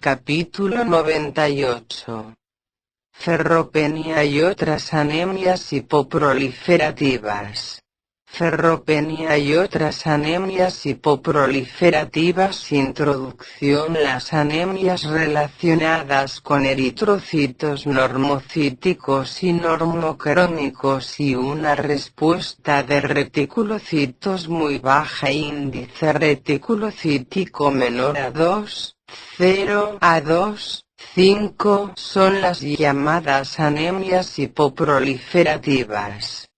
Capítulo 98. Ferropenia y otras anemias hipoproliferativas. Ferropenia y otras anemias hipoproliferativas. Introducción. Las anemias relacionadas con eritrocitos normocíticos y normocrónicos y una respuesta de reticulocitos muy baja, índice reticulocítico menor a 2,0 a 2,5, son las llamadas anemias hipoproliferativas.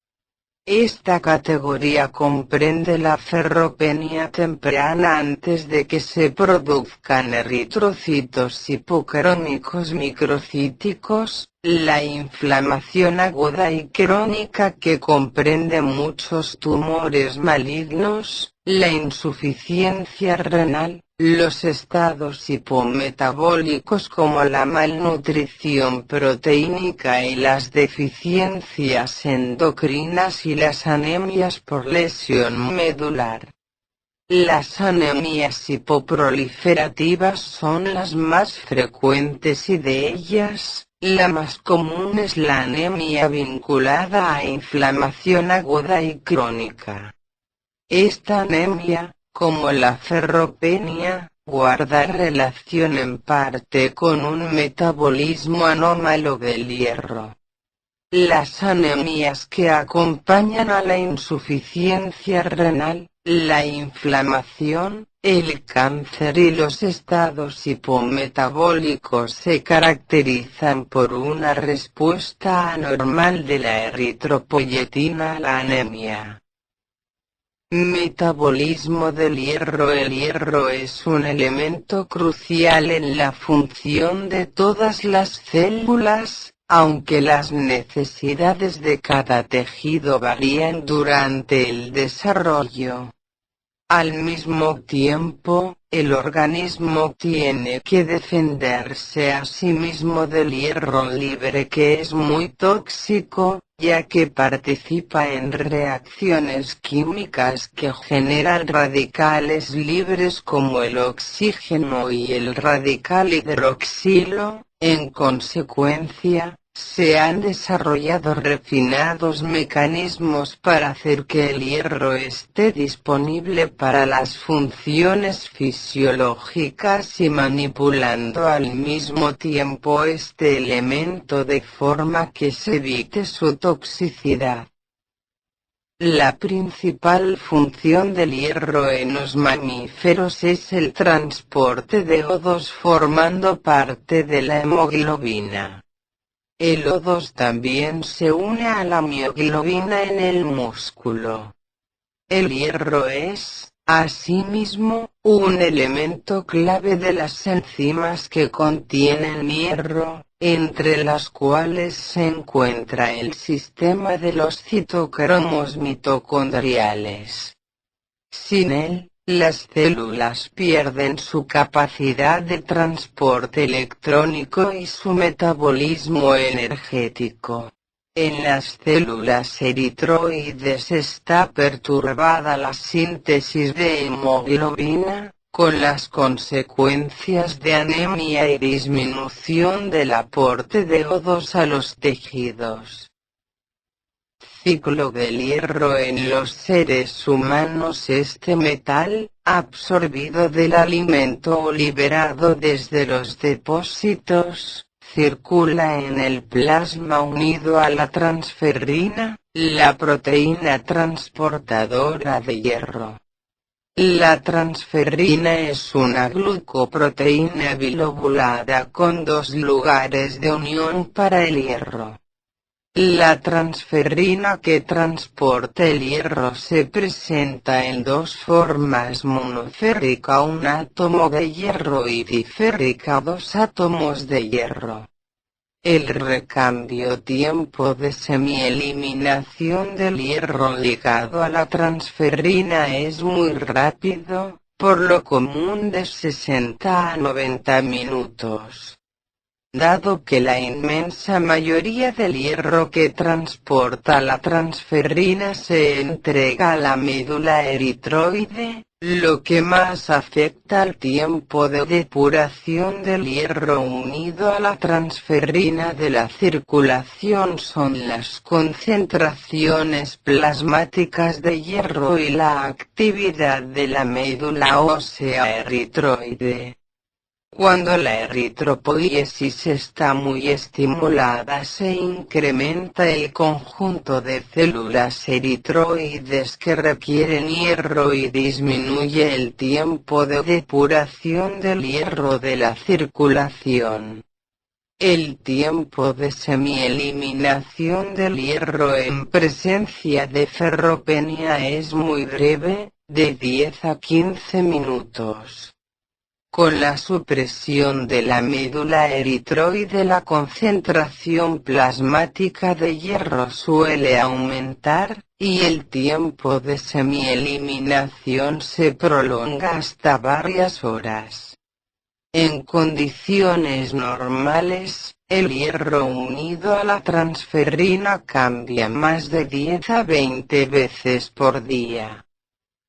Esta categoría comprende la ferropenia temprana antes de que se produzcan eritrocitos hipocrónicos microcíticos, la inflamación aguda y crónica que comprende muchos tumores malignos, la insuficiencia renal, los estados hipometabólicos como la malnutrición proteínica y las deficiencias endocrinas y las anemias por lesión medular. Las anemias hipoproliferativas son las más frecuentes y de ellas, la más común es la anemia vinculada a inflamación aguda y crónica. Esta anemia, como la ferropenia, guarda relación en parte con un metabolismo anómalo del hierro. Las anemias que acompañan a la insuficiencia renal, la inflamación, el cáncer y los estados hipometabólicos se caracterizan por una respuesta anormal de la eritropoyetina a la anemia. Metabolismo del hierro. El hierro es un elemento crucial en la función de todas las células, aunque las necesidades de cada tejido varían durante el desarrollo. Al mismo tiempo, el organismo tiene que defenderse a sí mismo del hierro libre, que es muy tóxico, ya que participa en reacciones químicas que generan radicales libres como el oxígeno y el radical hidroxilo. En consecuencia, se han desarrollado refinados mecanismos para hacer que el hierro esté disponible para las funciones fisiológicas y manipulando al mismo tiempo este elemento de forma que se evite su toxicidad. La principal función del hierro en los mamíferos es el transporte de O2 formando parte de la hemoglobina. El O2 también se une a la mioglobina en el músculo. El hierro es, asimismo, un elemento clave de las enzimas que contienen hierro, entre las cuales se encuentra el sistema de los citocromos mitocondriales. Sin él, las células pierden su capacidad de transporte electrónico y su metabolismo energético. En las células eritroides está perturbada la síntesis de hemoglobina, con las consecuencias de anemia y disminución del aporte de O2 a los tejidos. Ciclo del hierro en los seres humanos. Este metal, absorbido del alimento o liberado desde los depósitos, circula en el plasma unido a la transferrina, la proteína transportadora de hierro. La transferrina es una glucoproteína bilobulada con dos lugares de unión para el hierro. La transferrina que transporta el hierro se presenta en dos formas: monoférrica, un átomo de hierro, y diférrica, dos átomos de hierro. El recambio tiempo de semieliminación del hierro ligado a la transferrina es muy rápido, por lo común de 60 a 90 minutos. Dado que la inmensa mayoría del hierro que transporta la transferrina se entrega a la médula eritroide, Lo que más afecta al tiempo de depuración del hierro unido a la transferrina de la circulación son las concentraciones plasmáticas de hierro y la actividad de la médula ósea eritroide. Cuando la eritropoiesis está muy estimulada se incrementa el conjunto de células eritroides que requieren hierro y disminuye el tiempo de depuración del hierro de la circulación. El tiempo de semieliminación del hierro en presencia de ferropenia es muy breve, de 10 a 15 minutos. Con la supresión de la médula eritroide la concentración plasmática de hierro suele aumentar, y el tiempo de semieliminación se prolonga hasta varias horas. En condiciones normales, el hierro unido a la transferrina cambia más de 10 a 20 veces por día.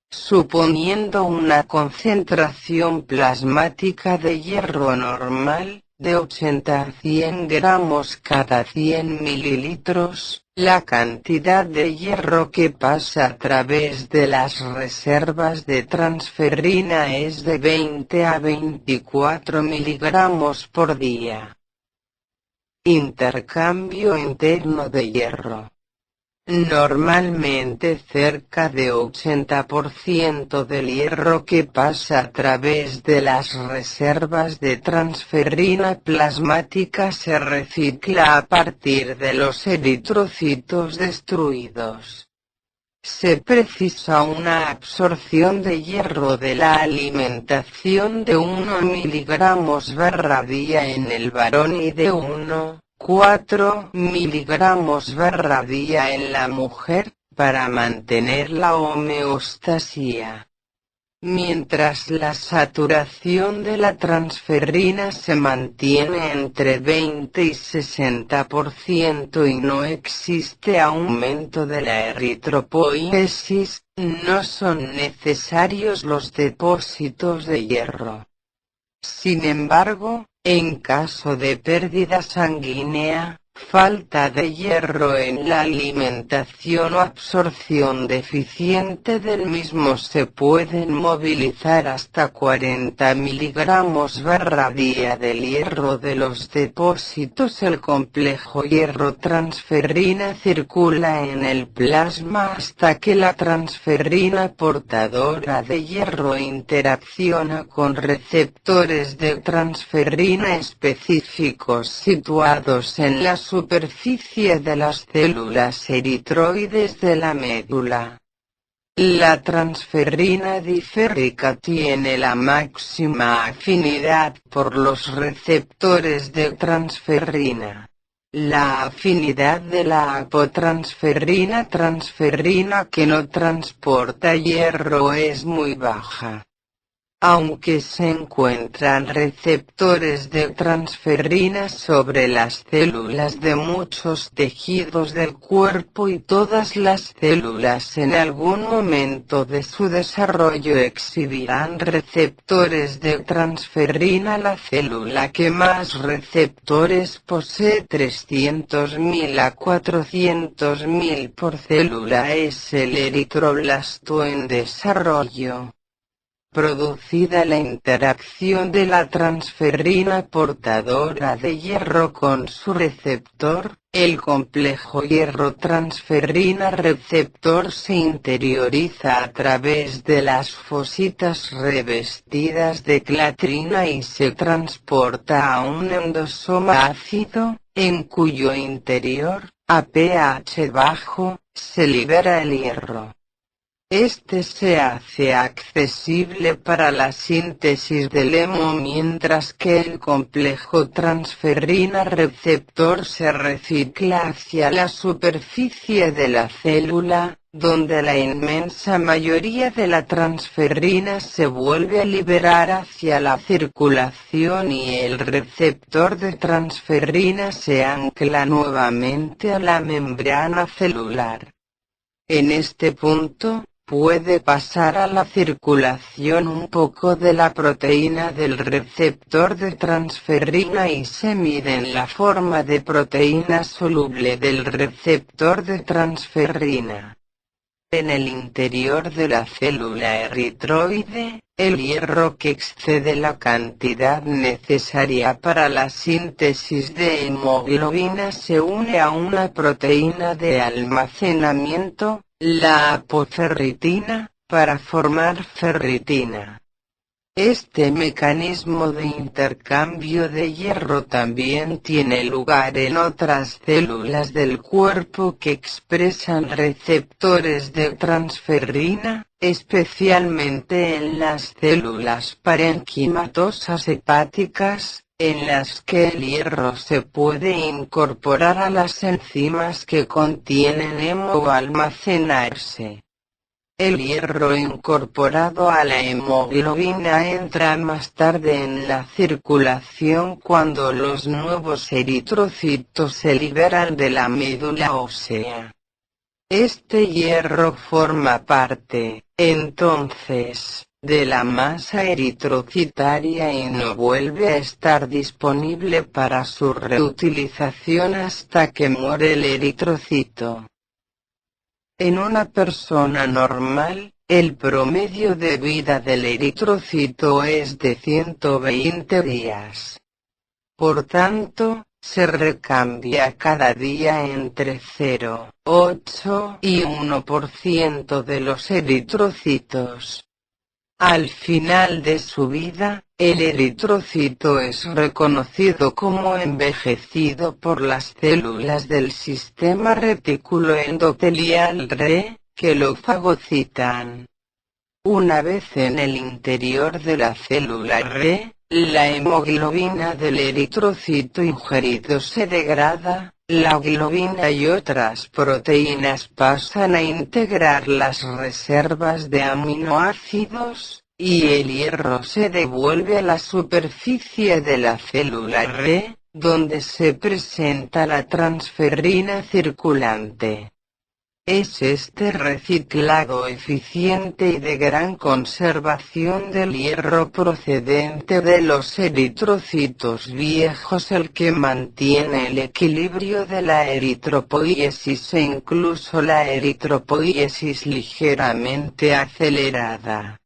Suponiendo una concentración plasmática de hierro normal, de 80 a 100 gramos cada 100 mililitros, la cantidad de hierro que pasa a través de las reservas de transferrina es de 20 a 24 miligramos por día. Intercambio interno de hierro. Normalmente cerca de 80% del hierro que pasa a través de las reservas de transferrina plasmática se recicla a partir de los eritrocitos destruidos. Se precisa una absorción de hierro de la alimentación de 1 miligramos/día en el varón y de 1,4 miligramos/día en la mujer, para mantener la homeostasia. Mientras la saturación de la transferrina se mantiene entre 20 y 60% y no existe aumento de la eritropoiesis, no son necesarios los depósitos de hierro. Sin embargo, en caso de pérdida sanguínea, falta de hierro en la alimentación o absorción deficiente del mismo se pueden movilizar hasta 40 miligramos/día del hierro de los depósitos. El complejo hierro-transferrina circula en el plasma hasta que la transferrina portadora de hierro interacciona con receptores de transferrina específicos situados en la superficie de las células eritroides de la médula. La transferrina diférica tiene la máxima afinidad por los receptores de transferrina. La afinidad de la apotransferrina que no transporta hierro es muy baja. Aunque se encuentran receptores de transferrina sobre las células de muchos tejidos del cuerpo y todas las células en algún momento de su desarrollo exhibirán receptores de transferrina, la célula que más receptores posee 300.000 a 400.000 por célula es el eritroblasto en desarrollo. Producida la interacción de la transferrina portadora de hierro con su receptor, el complejo hierro-transferrina receptor se interioriza a través de las fositas revestidas de clatrina y se transporta a un endosoma ácido, en cuyo interior, a pH bajo, se libera el hierro. Este se hace accesible para la síntesis del hemo mientras que el complejo transferrina receptor se recicla hacia la superficie de la célula, donde la inmensa mayoría de la transferrina se vuelve a liberar hacia la circulación y el receptor de transferrina se ancla nuevamente a la membrana celular. En este punto, puede pasar a la circulación un poco de la proteína del receptor de transferrina y se mide en la forma de proteína soluble del receptor de transferrina. En el interior de la célula eritroide, el hierro que excede la cantidad necesaria para la síntesis de hemoglobina se une a una proteína de almacenamiento, la apoferritina, para formar ferritina. Este mecanismo de intercambio de hierro también tiene lugar en otras células del cuerpo que expresan receptores de transferrina, especialmente en las células parenquimatosas hepáticas, en las que el hierro se puede incorporar a las enzimas que contienen hemo o almacenarse. El hierro incorporado a la hemoglobina entra más tarde en la circulación cuando los nuevos eritrocitos se liberan de la médula ósea. Este hierro forma parte, entonces, de la masa eritrocitaria y no vuelve a estar disponible para su reutilización hasta que muere el eritrocito. En una persona normal, el promedio de vida del eritrocito es de 120 días. Por tanto, se recambia cada día entre 0,8 y 1% de los eritrocitos. Al final de su vida, el eritrocito es reconocido como envejecido por las células del sistema retículo endotelial RE, que lo fagocitan. Una vez en el interior de la célula RE, la hemoglobina del eritrocito ingerido se degrada, la globina y otras proteínas pasan a integrar las reservas de aminoácidos, y el hierro se devuelve a la superficie de la célula RE, donde se presenta la transferrina circulante. Es este reciclado eficiente y de gran conservación del hierro procedente de los eritrocitos viejos el que mantiene el equilibrio de la eritropoiesis e incluso la eritropoiesis ligeramente acelerada.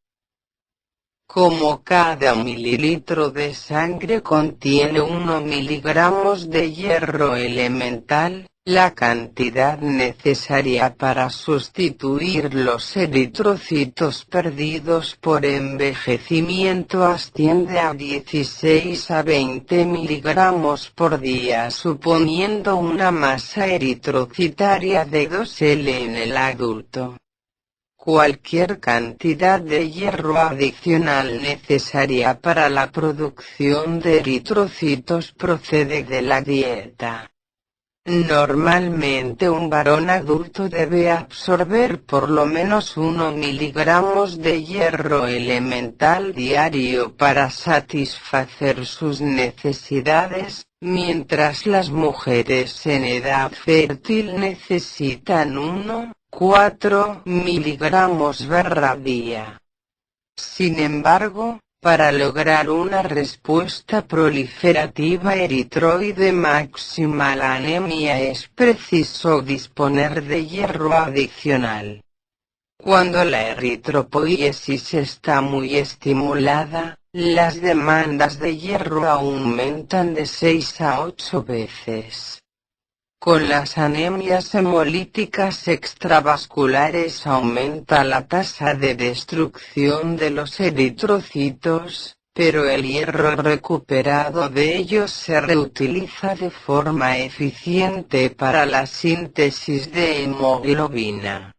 Como cada mililitro de sangre contiene 1 miligramos de hierro elemental, la cantidad necesaria para sustituir los eritrocitos perdidos por envejecimiento asciende a 16 a 20 miligramos por día, suponiendo una masa eritrocitaria de 2L en el adulto. Cualquier cantidad de hierro adicional necesaria para la producción de eritrocitos procede de la dieta. Normalmente un varón adulto debe absorber por lo menos 1 miligramos de hierro elemental diario para satisfacer sus necesidades, mientras las mujeres en edad fértil necesitan 1,4 miligramos día. Sin embargo, para lograr una respuesta proliferativa eritroide máxima a la anemia es preciso disponer de hierro adicional. Cuando la eritropoiesis está muy estimulada, las demandas de hierro aumentan de 6 a 8 veces. Con las anemias hemolíticas extravasculares aumenta la tasa de destrucción de los eritrocitos, pero el hierro recuperado de ellos se reutiliza de forma eficiente para la síntesis de hemoglobina.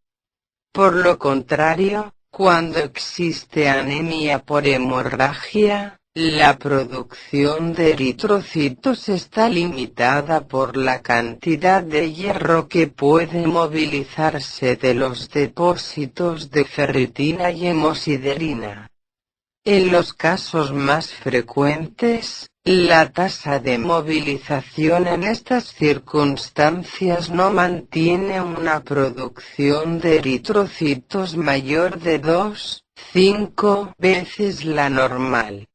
Por lo contrario, cuando existe anemia por hemorragia, la producción de eritrocitos está limitada por la cantidad de hierro que puede movilizarse de los depósitos de ferritina y hemosiderina. En los casos más frecuentes, La tasa de movilización en estas circunstancias no mantiene una producción de eritrocitos mayor de 2,5 veces la normal.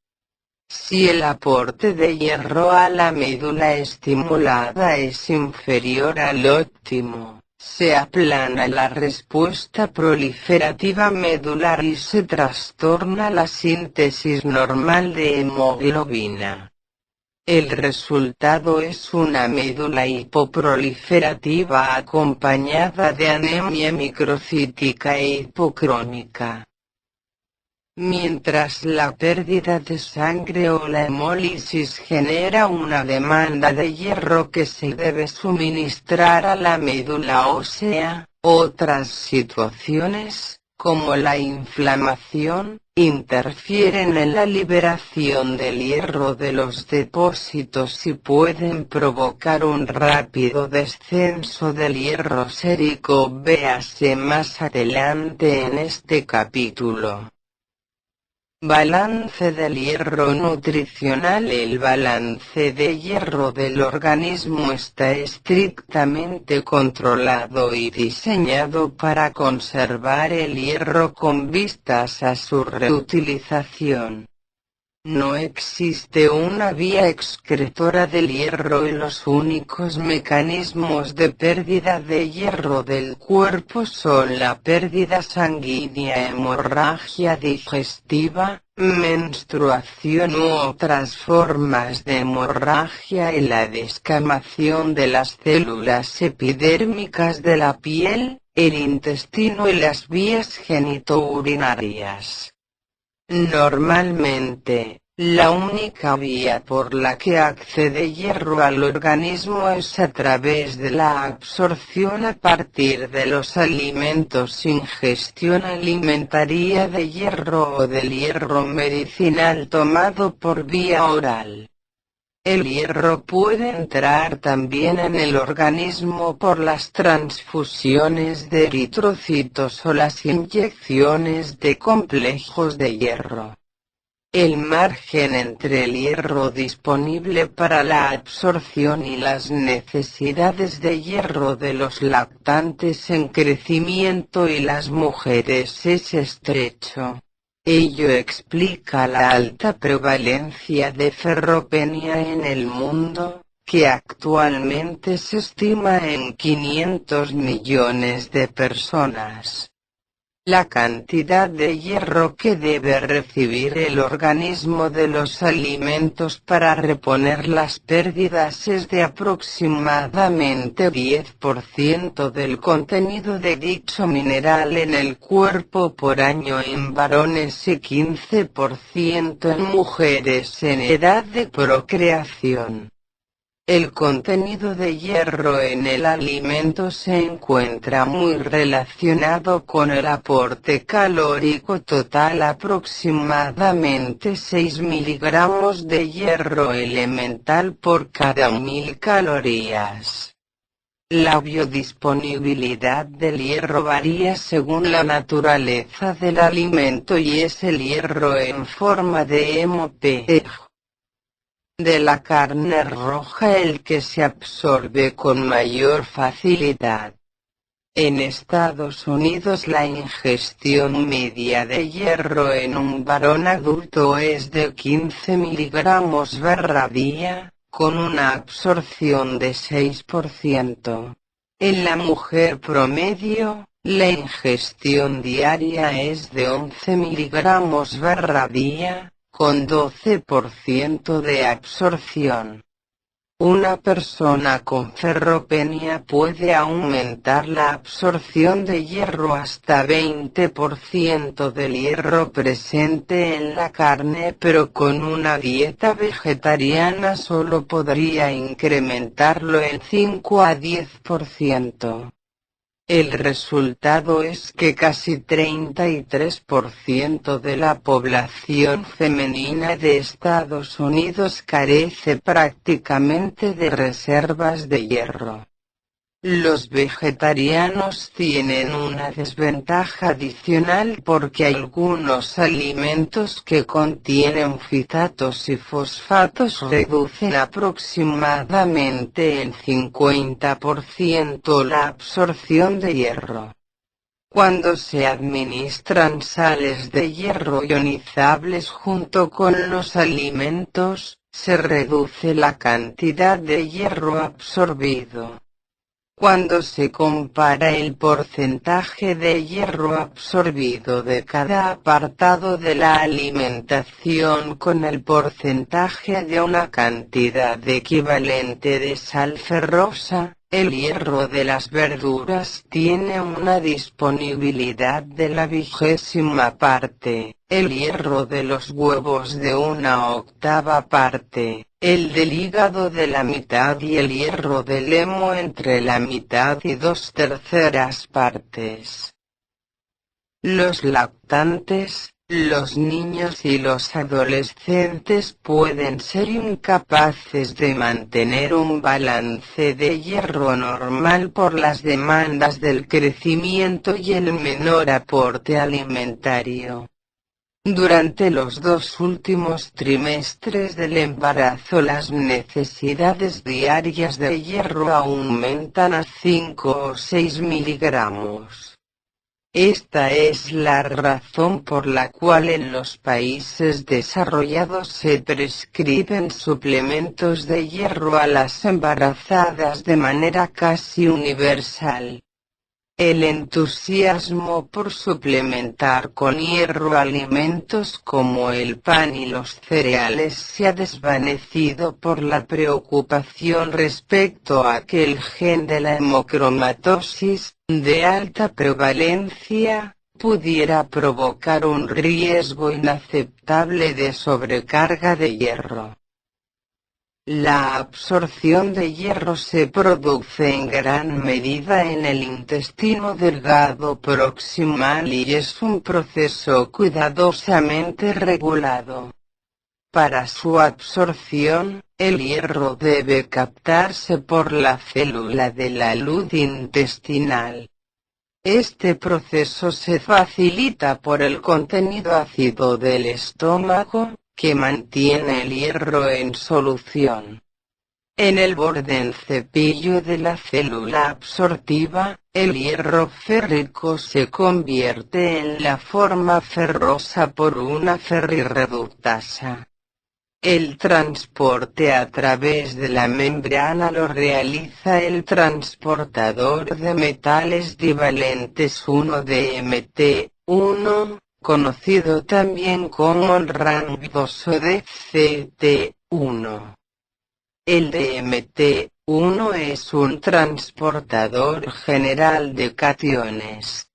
Si el aporte de hierro a la médula estimulada es inferior al óptimo, se aplana la respuesta proliferativa medular y se trastorna la síntesis normal de hemoglobina. El resultado es una médula hipoproliferativa acompañada de anemia microcítica e hipocrónica. Mientras la pérdida de sangre o la hemólisis genera una demanda de hierro que se debe suministrar a la médula ósea, otras situaciones, como la inflamación, interfieren en la liberación del hierro de los depósitos y pueden provocar un rápido descenso del hierro sérico. Véase más adelante en este capítulo. Balance del hierro nutricional. El balance de hierro del organismo está estrictamente controlado y diseñado para conservar el hierro con vistas a su reutilización. No existe una vía excretora del hierro y los únicos mecanismos de pérdida de hierro del cuerpo son la pérdida sanguínea, hemorragia digestiva, menstruación u otras formas de hemorragia y la descamación de las células epidérmicas de la piel, el intestino y las vías genitourinarias. Normalmente, la única vía por la que accede hierro al organismo es a través de la absorción a partir de los alimentos, ingestión alimentaria de hierro o del hierro medicinal tomado por vía oral. El hierro puede entrar también en el organismo por las transfusiones de eritrocitos o las inyecciones de complejos de hierro. El margen entre el hierro disponible para la absorción y las necesidades de hierro de los lactantes en crecimiento y las mujeres es estrecho. Ello explica la alta prevalencia de ferropenia en el mundo, que actualmente se estima en 500 millones de personas. La cantidad de hierro que debe recibir el organismo de los alimentos para reponer las pérdidas es de aproximadamente 10% del contenido de dicho mineral en el cuerpo por año en varones y 15% en mujeres en edad de procreación. El contenido de hierro en el alimento se encuentra muy relacionado con el aporte calórico total, aproximadamente 6 miligramos de hierro elemental por cada 1000 calorías. La biodisponibilidad del hierro varía según la naturaleza del alimento y es el hierro en forma de MPEG de la carne roja el que se absorbe con mayor facilidad. En Estados Unidos la ingestión media de hierro en un varón adulto es de 15 miligramos/día, con una absorción de 6%. En la mujer promedio, la ingestión diaria es de 11 miligramos/día, con 12% de absorción. Una persona con ferropenia puede aumentar la absorción de hierro hasta 20% del hierro presente en la carne, pero con una dieta vegetariana solo podría incrementarlo en 5 a 10%. El resultado es que casi 33% de la población femenina de Estados Unidos carece prácticamente de reservas de hierro. Los vegetarianos tienen una desventaja adicional porque algunos alimentos que contienen fitatos y fosfatos reducen aproximadamente en 50% la absorción de hierro. Cuando se administran sales de hierro ionizables junto con los alimentos, se reduce la cantidad de hierro absorbido. Cuando se compara el porcentaje de hierro absorbido de cada apartado de la alimentación con el porcentaje de una cantidad equivalente de sal ferrosa, el hierro de las verduras tiene una disponibilidad de la 20ª parte, el hierro de los huevos de 1/8 parte, el del hígado de la mitad y el hierro del hemo entre la mitad y 2/3 partes. Los lactantes, los niños y los adolescentes pueden ser incapaces de mantener un balance de hierro normal por las demandas del crecimiento y el menor aporte alimentario. Durante los 2 últimos trimestres del embarazo las necesidades diarias de hierro aumentan a 5 o 6 miligramos. Esta es la razón por la cual en los países desarrollados se prescriben suplementos de hierro a las embarazadas de manera casi universal. El entusiasmo por suplementar con hierro alimentos como el pan y los cereales se ha desvanecido por la preocupación respecto a que el gen de la hemocromatosis, de alta prevalencia, pudiera provocar un riesgo inaceptable de sobrecarga de hierro. La absorción de hierro se produce en gran medida en el intestino delgado proximal y es un proceso cuidadosamente regulado. Para su absorción, el hierro debe captarse por la célula de la luz intestinal. Este proceso se facilita por el contenido ácido del estómago, que mantiene el hierro en solución. En el borde en cepillo de la célula absortiva, el hierro férrico se convierte en la forma ferrosa por una ferrirreductasa. El transporte a través de la membrana lo realiza el transportador de metales divalentes 1-DMT1, conocido también como el rangoso de CT1. El DMT1 es un transportador general de cationes.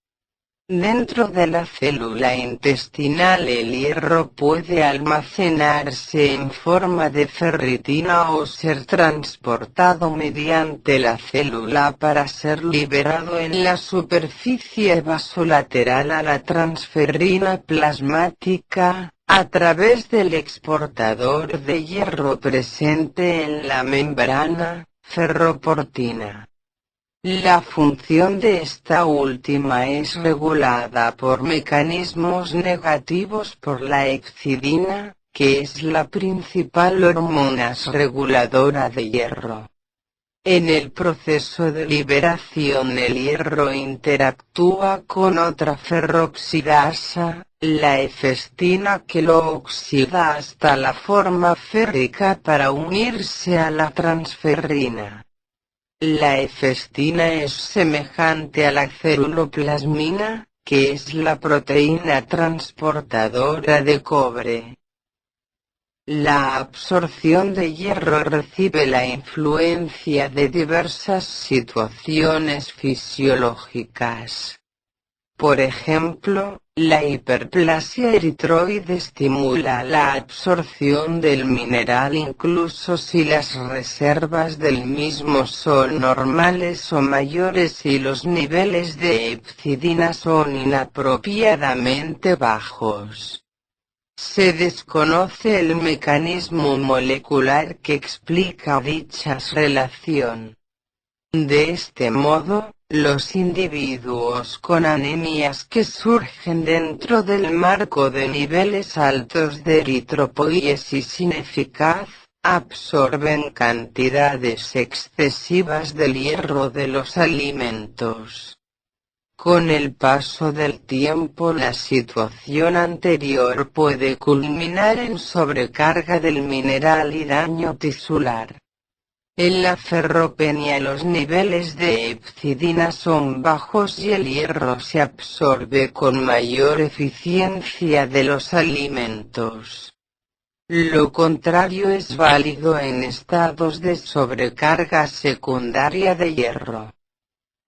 Dentro de la célula intestinal el hierro puede almacenarse en forma de ferritina o ser transportado mediante la célula para ser liberado en la superficie vasolateral a la transferrina plasmática, a través del exportador de hierro presente en la membrana, ferroportina. La función de esta última es regulada por mecanismos negativos por la hexidina, que es la principal hormona reguladora de hierro. En el proceso de liberación el hierro interactúa con otra ferroxidasa, la efestina, que lo oxida hasta la forma férrica para unirse a la transferrina. La efestina es semejante a la ceruloplasmina, que es la proteína transportadora de cobre. La absorción de hierro recibe la influencia de diversas situaciones fisiológicas. Por ejemplo, la hiperplasia eritroide estimula la absorción del mineral incluso si las reservas del mismo son normales o mayores y los niveles de hepcidina son inapropiadamente bajos. Se desconoce el mecanismo molecular que explica dicha relación. De este modo, los individuos con anemias que surgen dentro del marco de niveles altos de eritropoiesis ineficaz, absorben cantidades excesivas del hierro de los alimentos. Con el paso del tiempo la situación anterior puede culminar en sobrecarga del mineral y daño tisular. En la ferropenia los niveles de hepcidina son bajos y el hierro se absorbe con mayor eficiencia de los alimentos. Lo contrario es válido en estados de sobrecarga secundaria de hierro.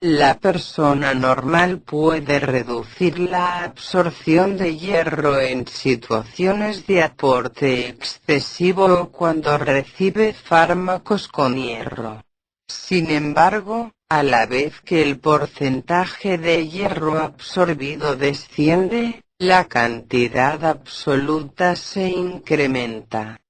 La persona normal puede reducir la absorción de hierro en situaciones de aporte excesivo o cuando recibe fármacos con hierro. Sin embargo, a la vez que el porcentaje de hierro absorbido desciende, la cantidad absoluta se incrementa.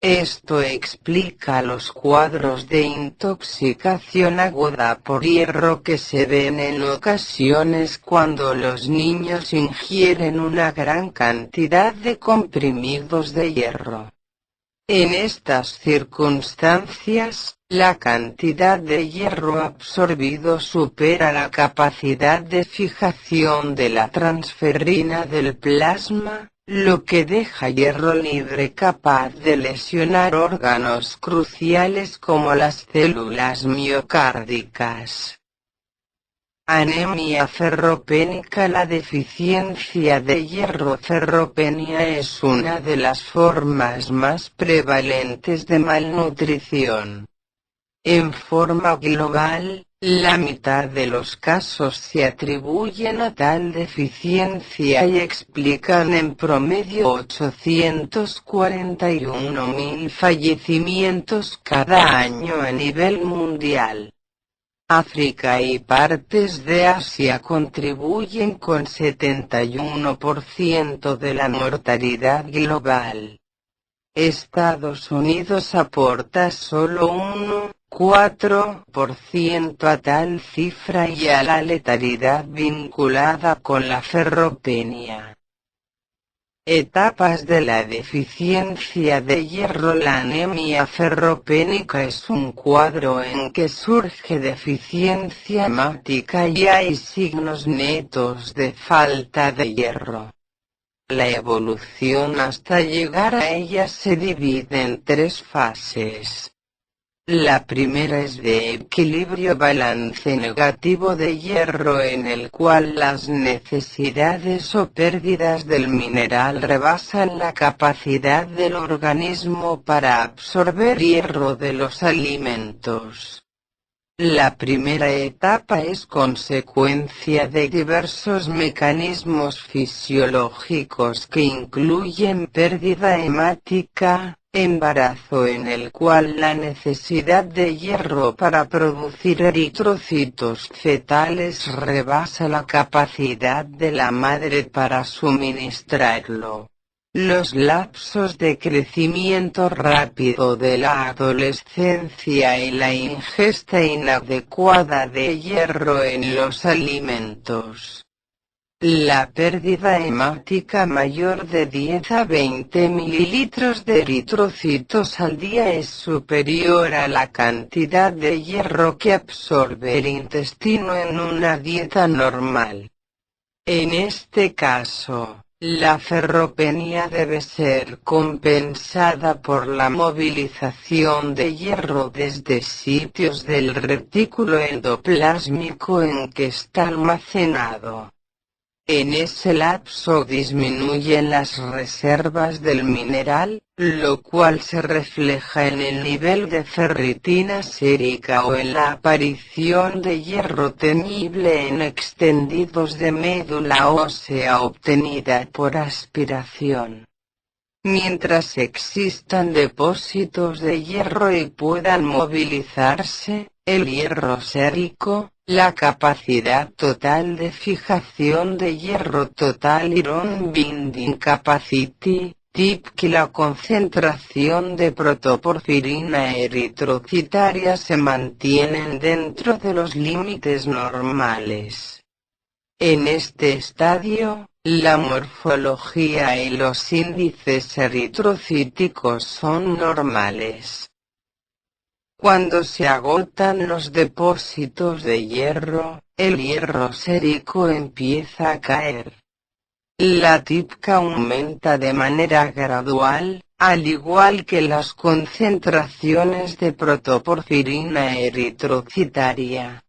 Esto explica los cuadros de intoxicación aguda por hierro que se ven en ocasiones cuando los niños ingieren una gran cantidad de comprimidos de hierro. En estas circunstancias, la cantidad de hierro absorbido supera la capacidad de fijación de la transferrina del plasma, lo que deja hierro libre capaz de lesionar órganos cruciales como las células miocárdicas. Anemia ferropénica. La deficiencia de hierro. Ferropenia es una de las formas más prevalentes de malnutrición. En forma global, la mitad de los casos se atribuyen a tal deficiencia y explican en promedio 841.000 fallecimientos cada año a nivel mundial. África y partes de Asia contribuyen con 71% de la mortalidad global. Estados Unidos aporta solo 1,4% a tal cifra y a la letalidad vinculada con la ferropenia. Etapas de la deficiencia de hierro. La anemia ferropénica es un cuadro en que surge deficiencia hemática y hay signos netos de falta de hierro. La evolución hasta llegar a ella se divide en tres fases. La primera es de equilibrio balance negativo de hierro en el cual las necesidades o pérdidas del mineral rebasan la capacidad del organismo para absorber hierro de los alimentos. La primera etapa es consecuencia de diversos mecanismos fisiológicos que incluyen pérdida hemática, embarazo en el cual la necesidad de hierro para producir eritrocitos fetales rebasa la capacidad de la madre para suministrarlo. Los lapsos de crecimiento rápido de la adolescencia y la ingesta inadecuada de hierro en los alimentos. La pérdida hemática mayor de 10 a 20 mililitros de eritrocitos al día es superior a la cantidad de hierro que absorbe el intestino en una dieta normal. En este caso, la ferropenia debe ser compensada por la movilización de hierro desde sitios del retículo endoplásmico en que está almacenado. En ese lapso disminuyen las reservas del mineral, lo cual se refleja en el nivel de ferritina sérica o en la aparición de hierro temible en extendidos de médula ósea obtenida por aspiración. Mientras existan depósitos de hierro y puedan movilizarse, el hierro sérico, la capacidad total de fijación de hierro total iron binding capacity, Tip que la concentración de protoporfirina eritrocitaria se mantiene dentro de los límites normales. En este estadio, la morfología y los índices eritrocíticos son normales. Cuando se agotan los depósitos de hierro, el hierro sérico empieza a caer. La TIPK aumenta de manera gradual, al igual que las concentraciones de protoporfirina eritrocitaria.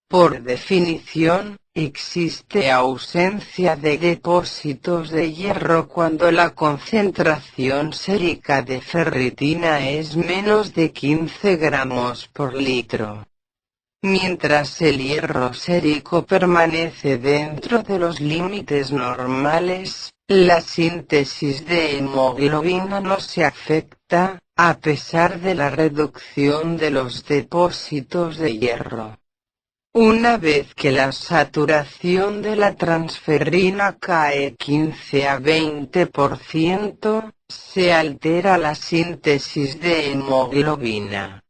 Por definición, existe ausencia de depósitos de hierro cuando la concentración sérica de ferritina es menos de 15 gramos por litro. Mientras el hierro sérico permanece dentro de los límites normales, la síntesis de hemoglobina no se afecta, a pesar de la reducción de los depósitos de hierro. Una vez que la saturación de la transferrina cae 15 a 20%, se altera la síntesis de hemoglobina.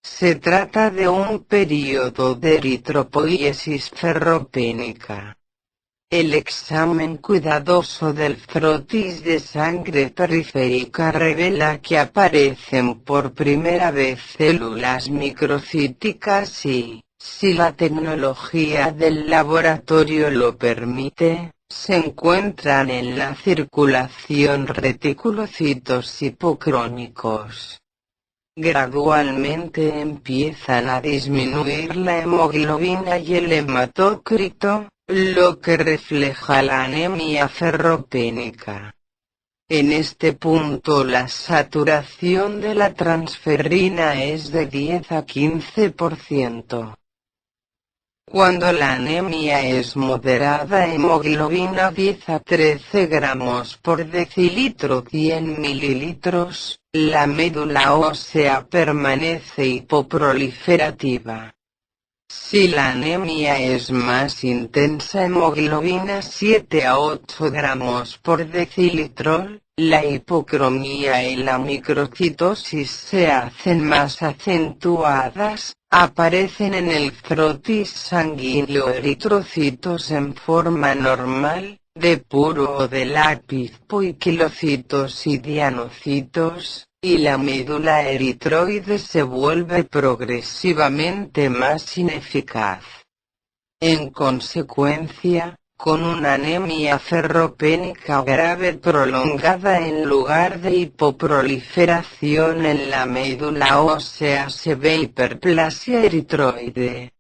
Se trata de un período de eritropoiesis ferropénica. El examen cuidadoso del frotis de sangre periférica revela que aparecen por primera vez células microcíticas y, si la tecnología del laboratorio lo permite, se encuentran en la circulación reticulocitos hipocrónicos. Gradualmente empiezan a disminuir la hemoglobina y el hematócrito, lo que refleja la anemia ferropénica. En este punto la saturación de la transferrina es de 10 a 15%. Cuando la anemia es moderada, hemoglobina 10 a 13 gramos por decilitro 100 mililitros, la médula ósea permanece hipoproliferativa. Si la anemia es más intensa, hemoglobina 7 a 8 gramos por decilitro, la hipocromía y la microcitosis se hacen más acentuadas, aparecen en el frotis sanguíneo eritrocitos en forma normal, de puro o de lápiz, poiquilocitos y dianocitos, y la médula eritroide se vuelve progresivamente más ineficaz. En consecuencia, con una anemia ferropénica grave prolongada en lugar de hipoproliferación en la médula ósea se ve hiperplasia eritroide.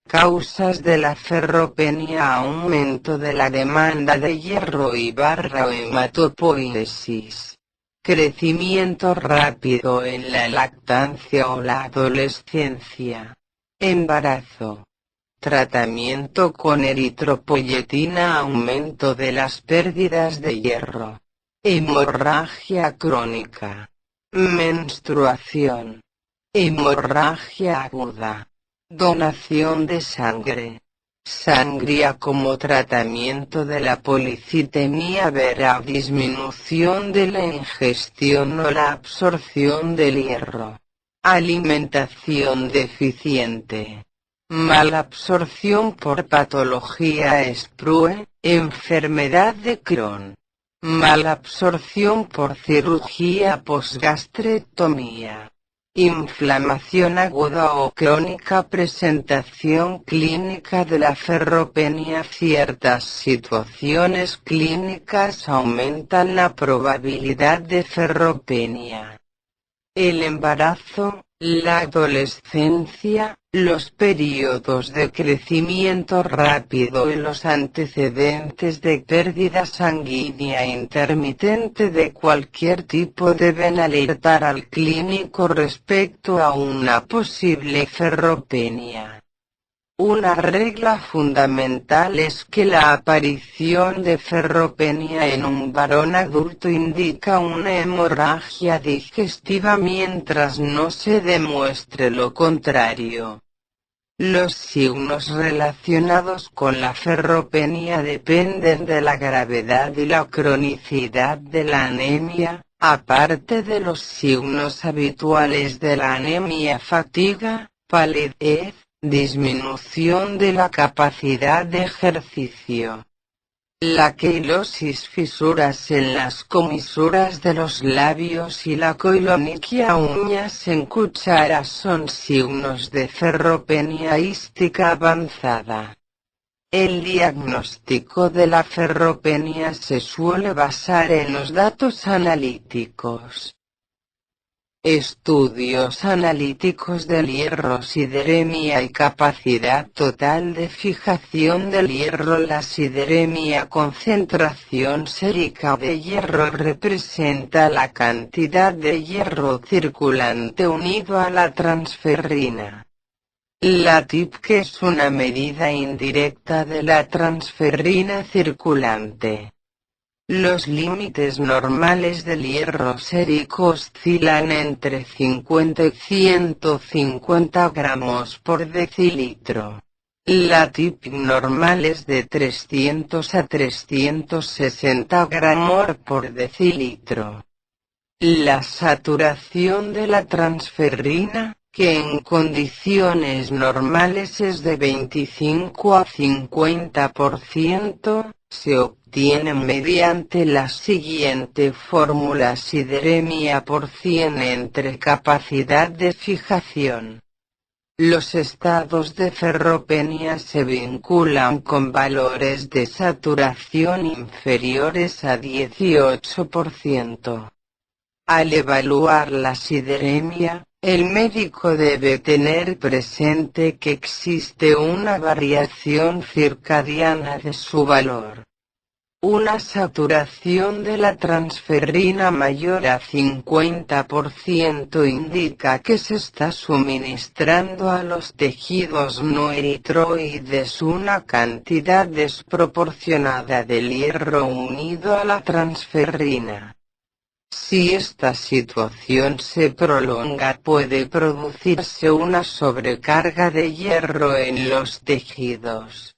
Causas de la ferropenia: aumento de la demanda de hierro y o hematopoiesis. Crecimiento rápido en la lactancia o la adolescencia. Embarazo. Tratamiento con eritropoyetina: aumento de las pérdidas de hierro. Hemorragia crónica. Menstruación. Hemorragia aguda. Donación de sangre. Sangría como tratamiento de la policitemia verá disminución de la ingestión o la absorción del hierro. Alimentación deficiente. Malabsorción por patología Sprue, enfermedad de Crohn. Malabsorción por cirugía posgastrectomía. Inflamación aguda o crónica. Presentación clínica de la ferropenia: ciertas situaciones clínicas aumentan la probabilidad de ferropenia. El embarazo, la adolescencia, los periodos de crecimiento rápido y los antecedentes de pérdida sanguínea intermitente de cualquier tipo deben alertar al clínico respecto a una posible ferropenia. Una regla fundamental es que la aparición de ferropenia en un varón adulto indica una hemorragia digestiva mientras no se demuestre lo contrario. Los signos relacionados con la ferropenia dependen de la gravedad y la cronicidad de la anemia, aparte de los signos habituales de la anemia: fatiga, palidez, disminución de la capacidad de ejercicio. La quilosis, fisuras en las comisuras de los labios, y la coiloniquia, uñas en cuchara, son signos de ferropenia ística avanzada. El diagnóstico de la ferropenia se suele basar en los datos analíticos. Estudios analíticos del hierro: sideremia y capacidad total de fijación del hierro. La sideremia, concentración sérica de hierro, representa la cantidad de hierro circulante unido a la transferrina. La TIP, que es una medida indirecta de la transferrina circulante. Los límites normales del hierro sérico oscilan entre 50 y 150 gramos por decilitro. La TIP normal es de 300 a 360 gramos por decilitro. La saturación de la transferrina, que en condiciones normales es de 25 a 50%, se obtiene mediante la siguiente fórmula: sideremia por 100 entre capacidad de fijación. Los estados de ferropenia se vinculan con valores de saturación inferiores a 18%. Al evaluar la sideremia, el médico debe tener presente que existe una variación circadiana de su valor. Una saturación de la transferrina mayor a 50% indica que se está suministrando a los tejidos no eritroides una cantidad desproporcionada del hierro unido a la transferrina. Si esta situación se prolonga, puede producirse una sobrecarga de hierro en los tejidos.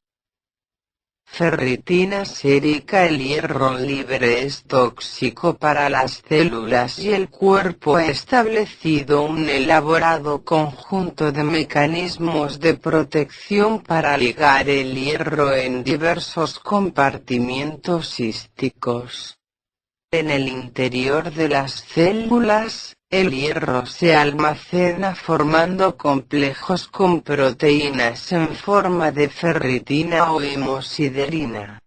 Ferritina sérica. El hierro libre es tóxico para las células y el cuerpo ha establecido un elaborado conjunto de mecanismos de protección para ligar el hierro en diversos compartimientos císticos. En el interior de las células, el hierro se almacena formando complejos con proteínas en forma de ferritina o hemosiderina.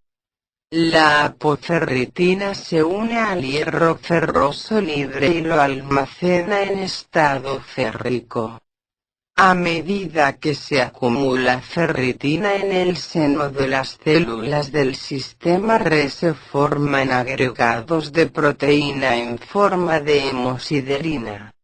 La apoferritina se une al hierro ferroso libre y lo almacena en estado férrico. A medida que se acumula ferritina en el seno de las células del sistema RE, se forman agregados de proteína en forma de hemosiderina.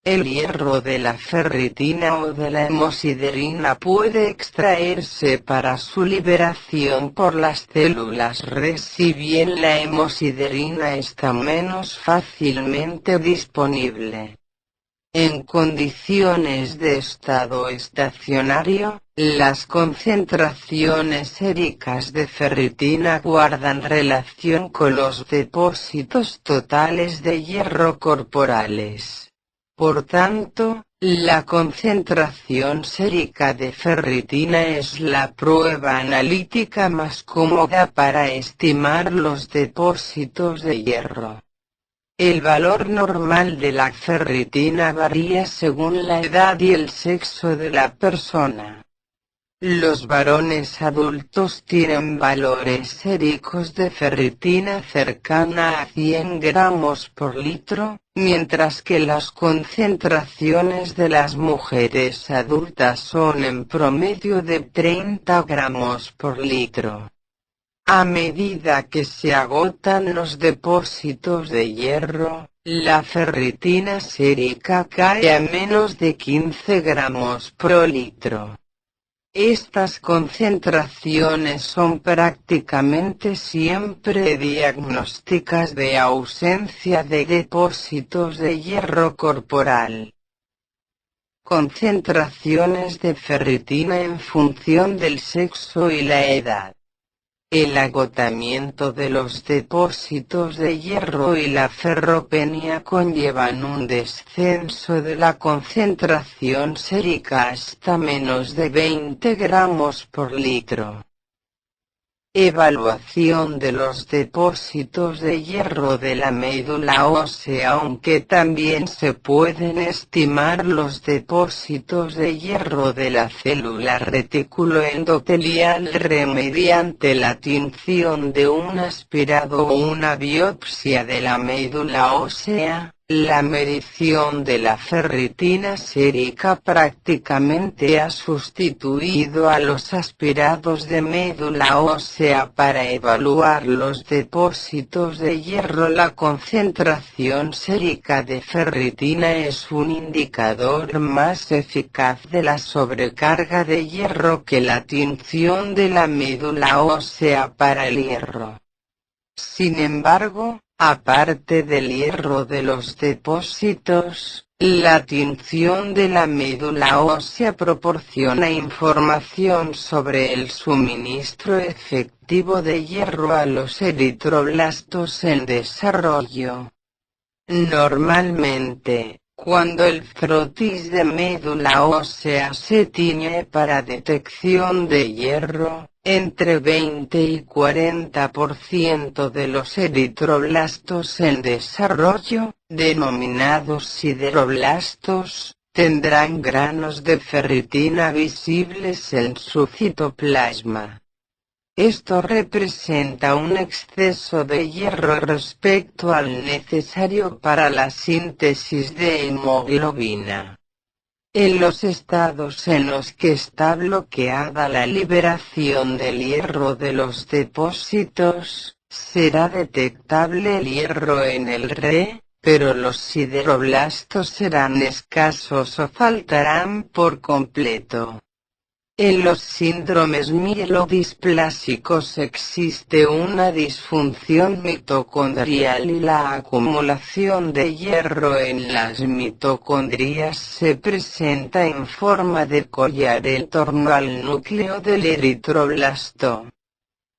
El hierro de la ferritina o de la hemosiderina puede extraerse para su liberación por las células RE, si bien la hemosiderina está menos fácilmente disponible. En condiciones de estado estacionario, las concentraciones séricas de ferritina guardan relación con los depósitos totales de hierro corporales. Por tanto, la concentración sérica de ferritina es la prueba analítica más cómoda para estimar los depósitos de hierro. El valor normal de la ferritina varía según la edad y el sexo de la persona. Los varones adultos tienen valores séricos de ferritina cercana a 100 gramos por litro, mientras que las concentraciones de las mujeres adultas son en promedio de 30 gramos por litro. A medida que se agotan los depósitos de hierro, la ferritina sérica cae a menos de 15 gramos por litro. Estas concentraciones son prácticamente siempre diagnósticas de ausencia de depósitos de hierro corporal. Concentraciones de ferritina en función del sexo y la edad. El agotamiento de los depósitos de hierro y la ferropenia conllevan un descenso de la concentración sérica hasta menos de 20 gramos por litro. Evaluación de los depósitos de hierro de la médula ósea. Aunque también se pueden estimar los depósitos de hierro de la célula reticuloendotelial mediante la tinción de un aspirado o una biopsia de la médula ósea. La medición de la ferritina sérica prácticamente ha sustituido a los aspirados de médula ósea para evaluar los depósitos de hierro. La concentración sérica de ferritina es un indicador más eficaz de la sobrecarga de hierro que la tinción de la médula ósea para el hierro. Sin embargo, aparte del hierro de los depósitos, la tinción de la médula ósea proporciona información sobre el suministro efectivo de hierro a los eritroblastos en desarrollo. Normalmente, cuando el frotis de médula ósea se tiñe para detección de hierro, entre 20 y 40% de los eritroblastos en desarrollo, denominados sideroblastos, tendrán granos de ferritina visibles en su citoplasma. Esto representa un exceso de hierro respecto al necesario para la síntesis de hemoglobina. En los estados en los que está bloqueada la liberación del hierro de los depósitos, será detectable el hierro en el RE, pero los sideroblastos serán escasos o faltarán por completo. En los síndromes mielodisplásicos existe una disfunción mitocondrial y la acumulación de hierro en las mitocondrias se presenta en forma de collar en torno al núcleo del eritroblasto.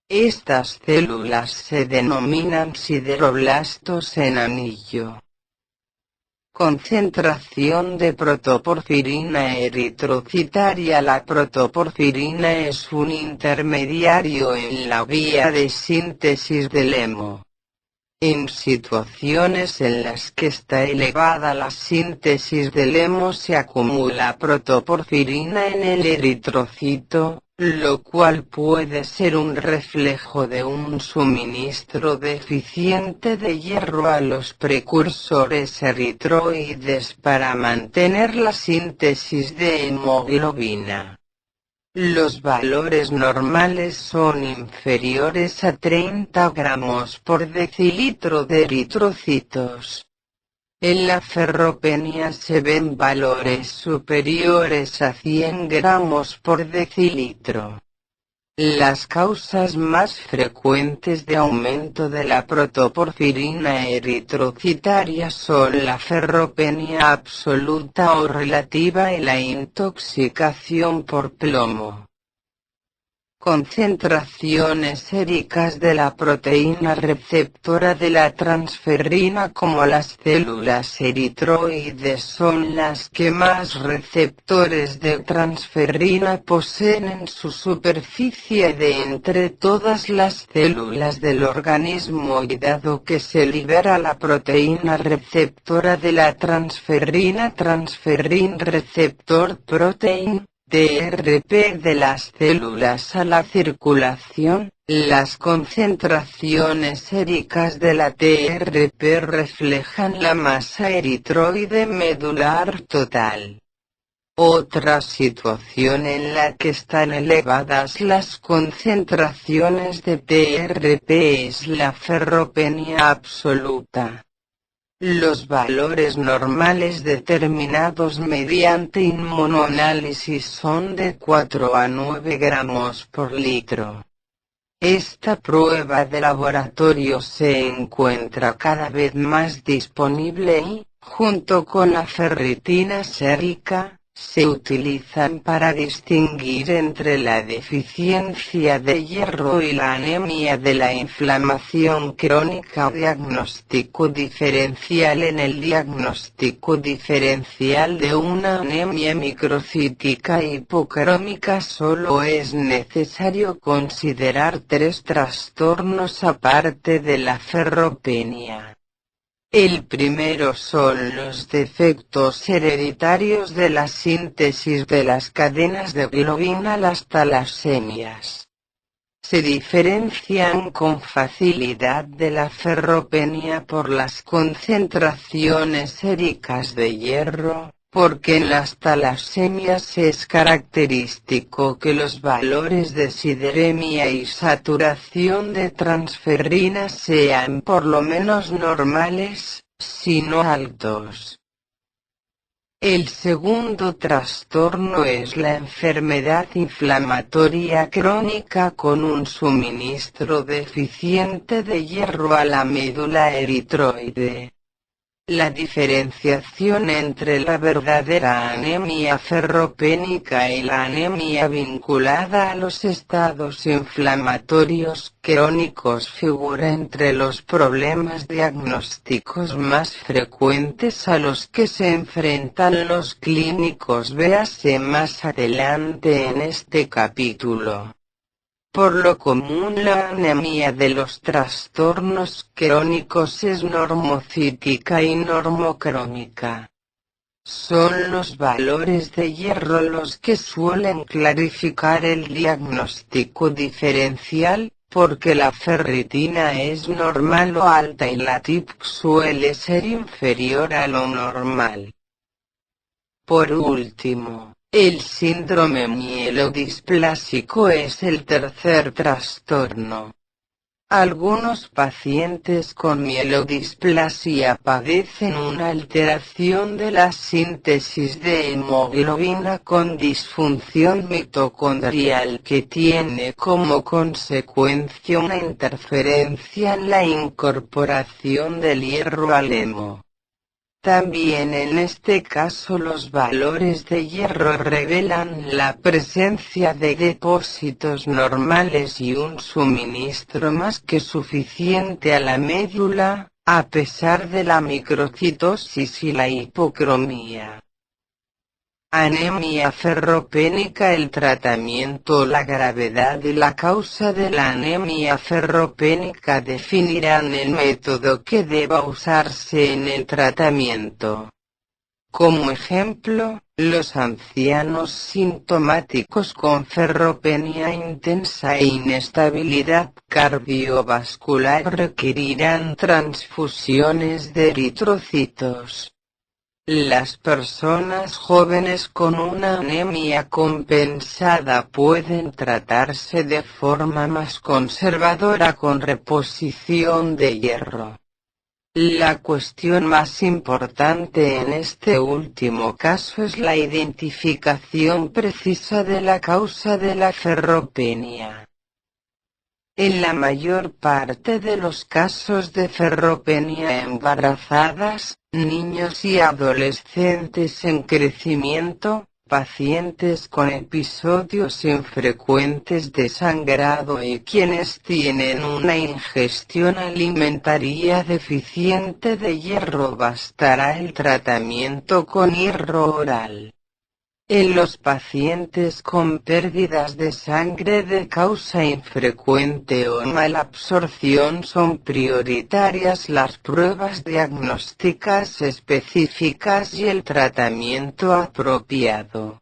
Estas células se denominan sideroblastos en anillo. Concentración de protoporfirina eritrocitaria. La protoporfirina es un intermediario en la vía de síntesis del hemo. En situaciones en las que está elevada la síntesis del hemo se acumula protoporfirina en el eritrocito, lo cual puede ser un reflejo de un suministro deficiente de hierro a los precursores eritroides para mantener la síntesis de hemoglobina. Los valores normales son inferiores a 30 gramos por decilitro de eritrocitos. En la ferropenia se ven valores superiores a 100 gramos por decilitro. Las causas más frecuentes de aumento de la protoporfirina eritrocitaria son la ferropenia absoluta o relativa y la intoxicación por plomo. Concentraciones séricas de la proteína receptora de la transferrina. Como las células eritroides son las que más receptores de transferrina poseen en su superficie de entre todas las células del organismo, y dado que se libera la proteína receptora de la transferrina, transferrin receptor protein, TRP, de las células a la circulación, las concentraciones séricas de la TRP reflejan la masa eritroide medular total. Otra situación en la que están elevadas las concentraciones de TRP es la ferropenia absoluta. Los valores normales determinados mediante inmunoanálisis son de 4 a 9 gramos por litro. Esta prueba de laboratorio se encuentra cada vez más disponible y, junto con la ferritina sérica, se utilizan para distinguir entre la deficiencia de hierro y la anemia de la inflamación crónica. Diagnóstico diferencial. En el diagnóstico diferencial de una anemia microcítica hipocrómica solo es necesario considerar 3 trastornos aparte de la ferropenia. El primero son los defectos hereditarios de la síntesis de las cadenas de globina. Las talasemias se diferencian con facilidad de la ferropenia por las concentraciones séricas de hierro, porque en las talasemias es característico que los valores de sideremia y saturación de transferrina sean por lo menos normales, si no altos. El segundo trastorno es la enfermedad inflamatoria crónica con un suministro deficiente de hierro a la médula eritroide. La diferenciación entre la verdadera anemia ferropénica y la anemia vinculada a los estados inflamatorios crónicos figura entre los problemas diagnósticos más frecuentes a los que se enfrentan los clínicos. Véase más adelante en este capítulo. Por lo común la anemia de los trastornos crónicos es normocítica y normocrómica. Son los valores de hierro los que suelen clarificar el diagnóstico diferencial, porque la ferritina es normal o alta y la TIP suele ser inferior a lo normal. Por último, el síndrome mielodisplásico es el tercer trastorno. Algunos pacientes con mielodisplasia padecen una alteración de la síntesis de hemoglobina con disfunción mitocondrial que tiene como consecuencia una interferencia en la incorporación del hierro al hemo. También en este caso los valores de hierro revelan la presencia de depósitos normales y un suministro más que suficiente a la médula, a pesar de la microcitosis y la hipocromía. Anemia ferropénica. El tratamiento, la gravedad y la causa de la anemia ferropénica definirán el método que deba usarse en el tratamiento. Como ejemplo, los ancianos sintomáticos con ferropenia intensa e inestabilidad cardiovascular requerirán transfusiones de eritrocitos. Las personas jóvenes con una anemia compensada pueden tratarse de forma más conservadora con reposición de hierro. La cuestión más importante en este último caso es la identificación precisa de la causa de la ferropenia. En la mayor parte de los casos de ferropenia embarazadas, niños y adolescentes en crecimiento, pacientes con episodios infrecuentes de sangrado y quienes tienen una ingestión alimentaria deficiente de hierro, bastará el tratamiento con hierro oral. En los pacientes con pérdidas de sangre de causa infrecuente o malabsorción son prioritarias las pruebas diagnósticas específicas y el tratamiento apropiado.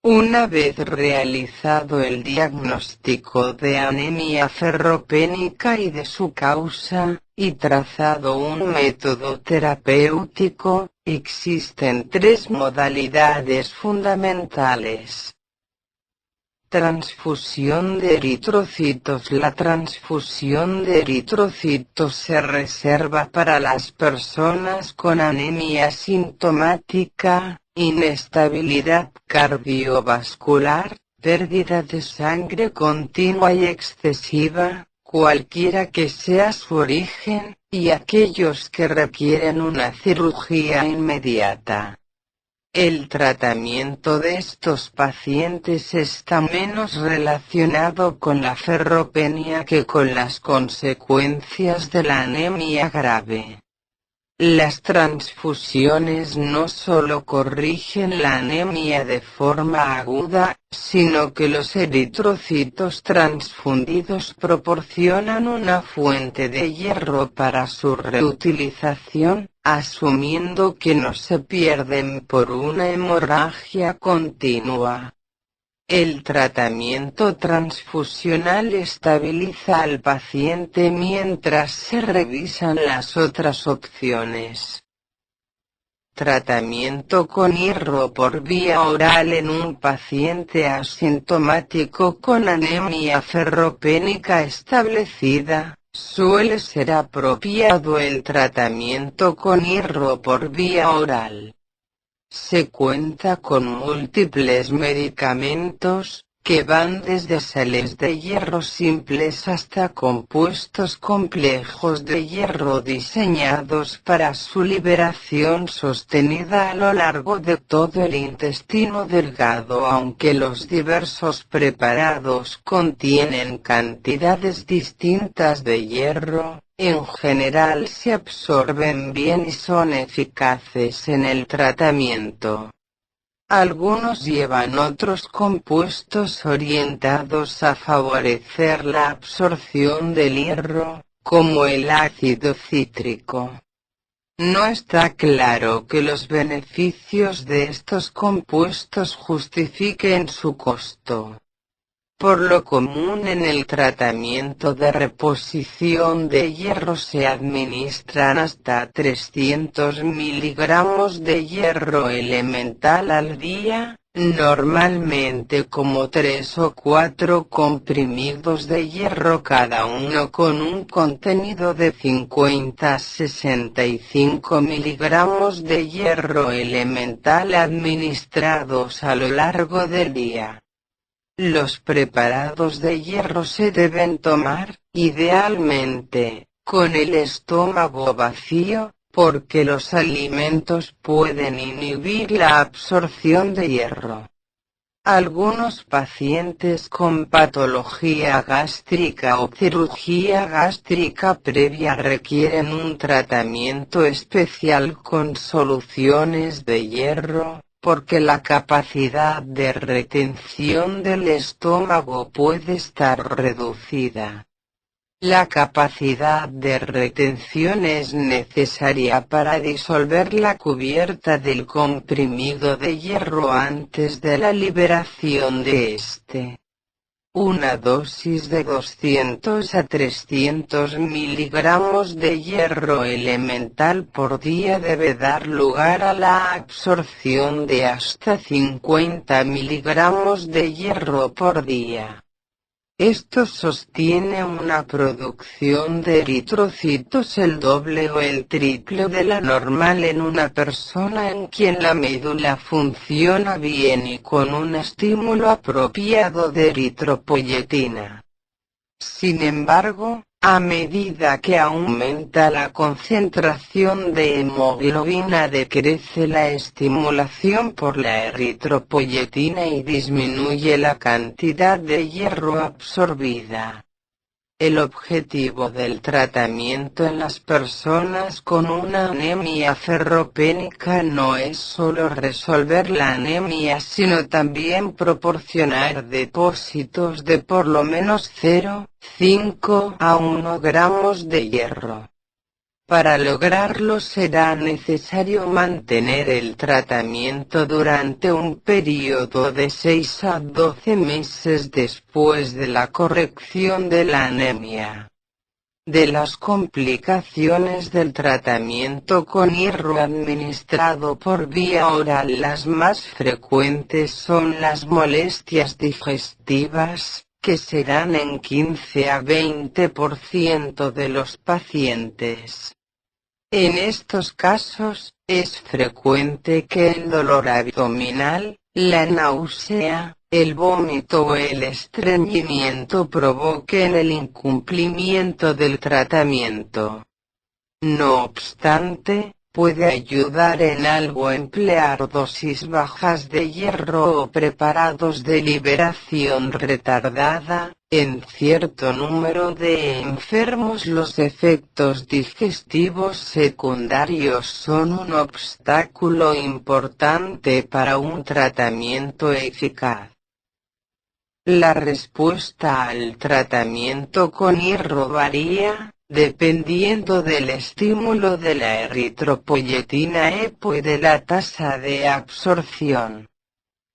Una vez realizado el diagnóstico de anemia ferropénica y de su causa, y trazado un método terapéutico, existen 3 modalidades fundamentales. Transfusión de eritrocitos. La transfusión de eritrocitos se reserva para las personas con anemia sintomática, inestabilidad cardiovascular, pérdida de sangre continua y excesiva, cualquiera que sea su origen, y aquellos que requieren una cirugía inmediata. El tratamiento de estos pacientes está menos relacionado con la ferropenia que con las consecuencias de la anemia grave. Las transfusiones no solo corrigen la anemia de forma aguda, sino que los eritrocitos transfundidos proporcionan una fuente de hierro para su reutilización, asumiendo que no se pierden por una hemorragia continua. El tratamiento transfusional estabiliza al paciente mientras se revisan las otras opciones. Tratamiento con hierro por vía oral en un paciente asintomático con anemia ferropénica establecida. Suele ser apropiado el tratamiento con hierro por vía oral. Se cuenta con múltiples medicamentos, que van desde sales de hierro simples hasta compuestos complejos de hierro diseñados para su liberación sostenida a lo largo de todo el intestino delgado. Aunque los diversos preparados contienen cantidades distintas de hierro, en general se absorben bien y son eficaces en el tratamiento. Algunos llevan otros compuestos orientados a favorecer la absorción del hierro, como el ácido cítrico. No está claro que los beneficios de estos compuestos justifiquen su costo. Por lo común en el tratamiento de reposición de hierro se administran hasta 300 miligramos de hierro elemental al día, normalmente como 3 o 4 comprimidos de hierro cada uno con un contenido de 50 a 65 miligramos de hierro elemental administrados a lo largo del día. Los preparados de hierro se deben tomar, idealmente, con el estómago vacío, porque los alimentos pueden inhibir la absorción de hierro. Algunos pacientes con patología gástrica o cirugía gástrica previa requieren un tratamiento especial con soluciones de hierro, porque la capacidad de retención del estómago puede estar reducida. La capacidad de retención es necesaria para disolver la cubierta del comprimido de hierro antes de la liberación de este. Una dosis de 200 a 300 miligramos de hierro elemental por día debe dar lugar a la absorción de hasta 50 miligramos de hierro por día. Esto sostiene una producción de eritrocitos el doble o el triple de la normal en una persona en quien la médula funciona bien y con un estímulo apropiado de eritropoyetina. Sin embargo, a medida que aumenta la concentración de hemoglobina decrece la estimulación por la eritropoyetina y disminuye la cantidad de hierro absorbida. El objetivo del tratamiento en las personas con una anemia ferropénica no es solo resolver la anemia sino también proporcionar depósitos de por lo menos 0,5 a 1 gramos de hierro. Para lograrlo será necesario mantener el tratamiento durante un periodo de 6 a 12 meses después de la corrección de la anemia. De las complicaciones del tratamiento con hierro administrado por vía oral, las más frecuentes son las molestias digestivas, que serán en 15 a 20% de los pacientes. En estos casos, es frecuente que el dolor abdominal, la náusea, el vómito o el estreñimiento provoquen el incumplimiento del tratamiento. No obstante, Puede ayudar en algo emplear dosis bajas de hierro o preparados de liberación retardada. En cierto número de enfermos los efectos digestivos secundarios son un obstáculo importante para un tratamiento eficaz. La respuesta al tratamiento con hierro varía, dependiendo del estímulo de la eritropoyetina EPO y de la tasa de absorción.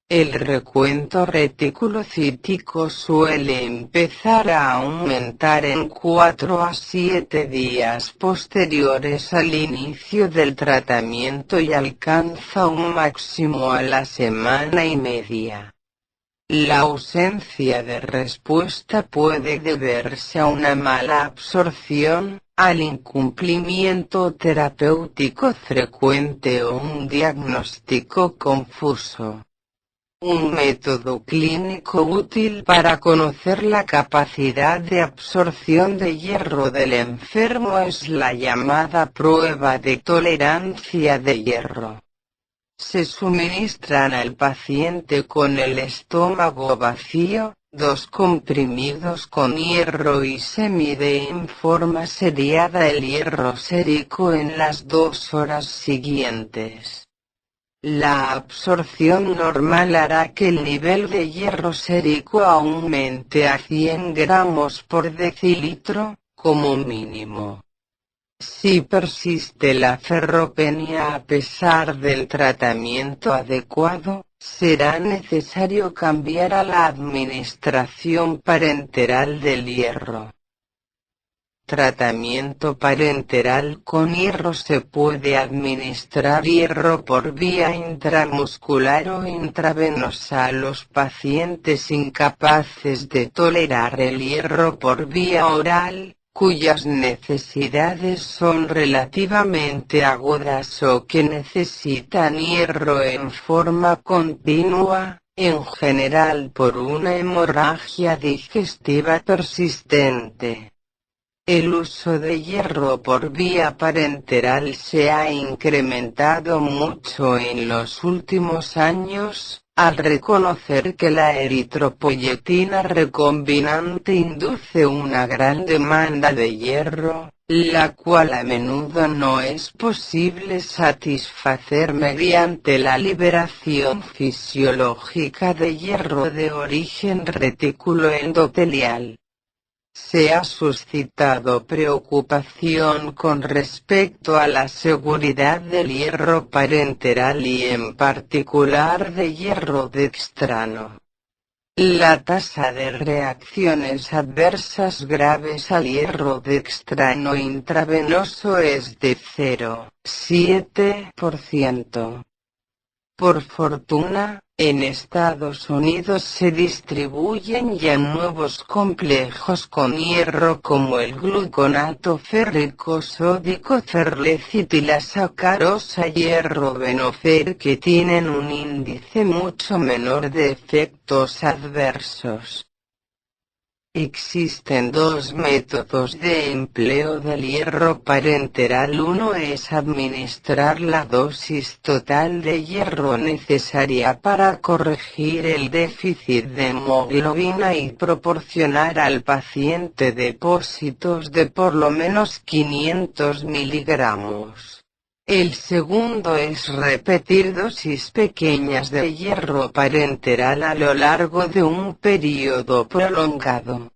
El recuento reticulocítico suele empezar a aumentar en 4 a 7 días posteriores al inicio del tratamiento y alcanza un máximo a la semana y media. La ausencia de respuesta puede deberse a una mala absorción, al incumplimiento terapéutico frecuente o un diagnóstico confuso. Un método clínico útil para conocer la capacidad de absorción de hierro del enfermo es la llamada prueba de tolerancia de hierro. Se suministran al paciente con el estómago vacío, 2 comprimidos con hierro y se mide en forma seriada el hierro sérico en las 2 horas siguientes. La absorción normal hará que el nivel de hierro sérico aumente a 100 gramos por decilitro, como mínimo. Si persiste la ferropenia a pesar del tratamiento adecuado, será necesario cambiar a la administración parenteral del hierro. Tratamiento parenteral con hierro. Se puede administrar hierro por vía intramuscular o intravenosa a los pacientes incapaces de tolerar el hierro por vía oral, cuyas necesidades son relativamente agudas o que necesitan hierro en forma continua, en general por una hemorragia digestiva persistente. El uso de hierro por vía parenteral se ha incrementado mucho en los últimos años, al reconocer que la eritropoyetina recombinante induce una gran demanda de hierro, la cual a menudo no es posible satisfacer mediante la liberación fisiológica de hierro de origen reticuloendotelial. Se ha suscitado preocupación con respecto a la seguridad del hierro parenteral y en particular de hierro dextrano. La tasa de reacciones adversas graves al hierro dextrano intravenoso es de 0,7%. Por fortuna, en Estados Unidos se distribuyen ya nuevos complejos con hierro como el gluconato férrico sódico ferlecitilasacarosa hierro venofer que tienen un índice mucho menor de efectos adversos. Existen 2 métodos de empleo del hierro parenteral. Uno es administrar la dosis total de hierro necesaria para corregir el déficit de hemoglobina y proporcionar al paciente depósitos de por lo menos 500 miligramos. El segundo es repetir dosis pequeñas de hierro parenteral a lo largo de un periodo prolongado.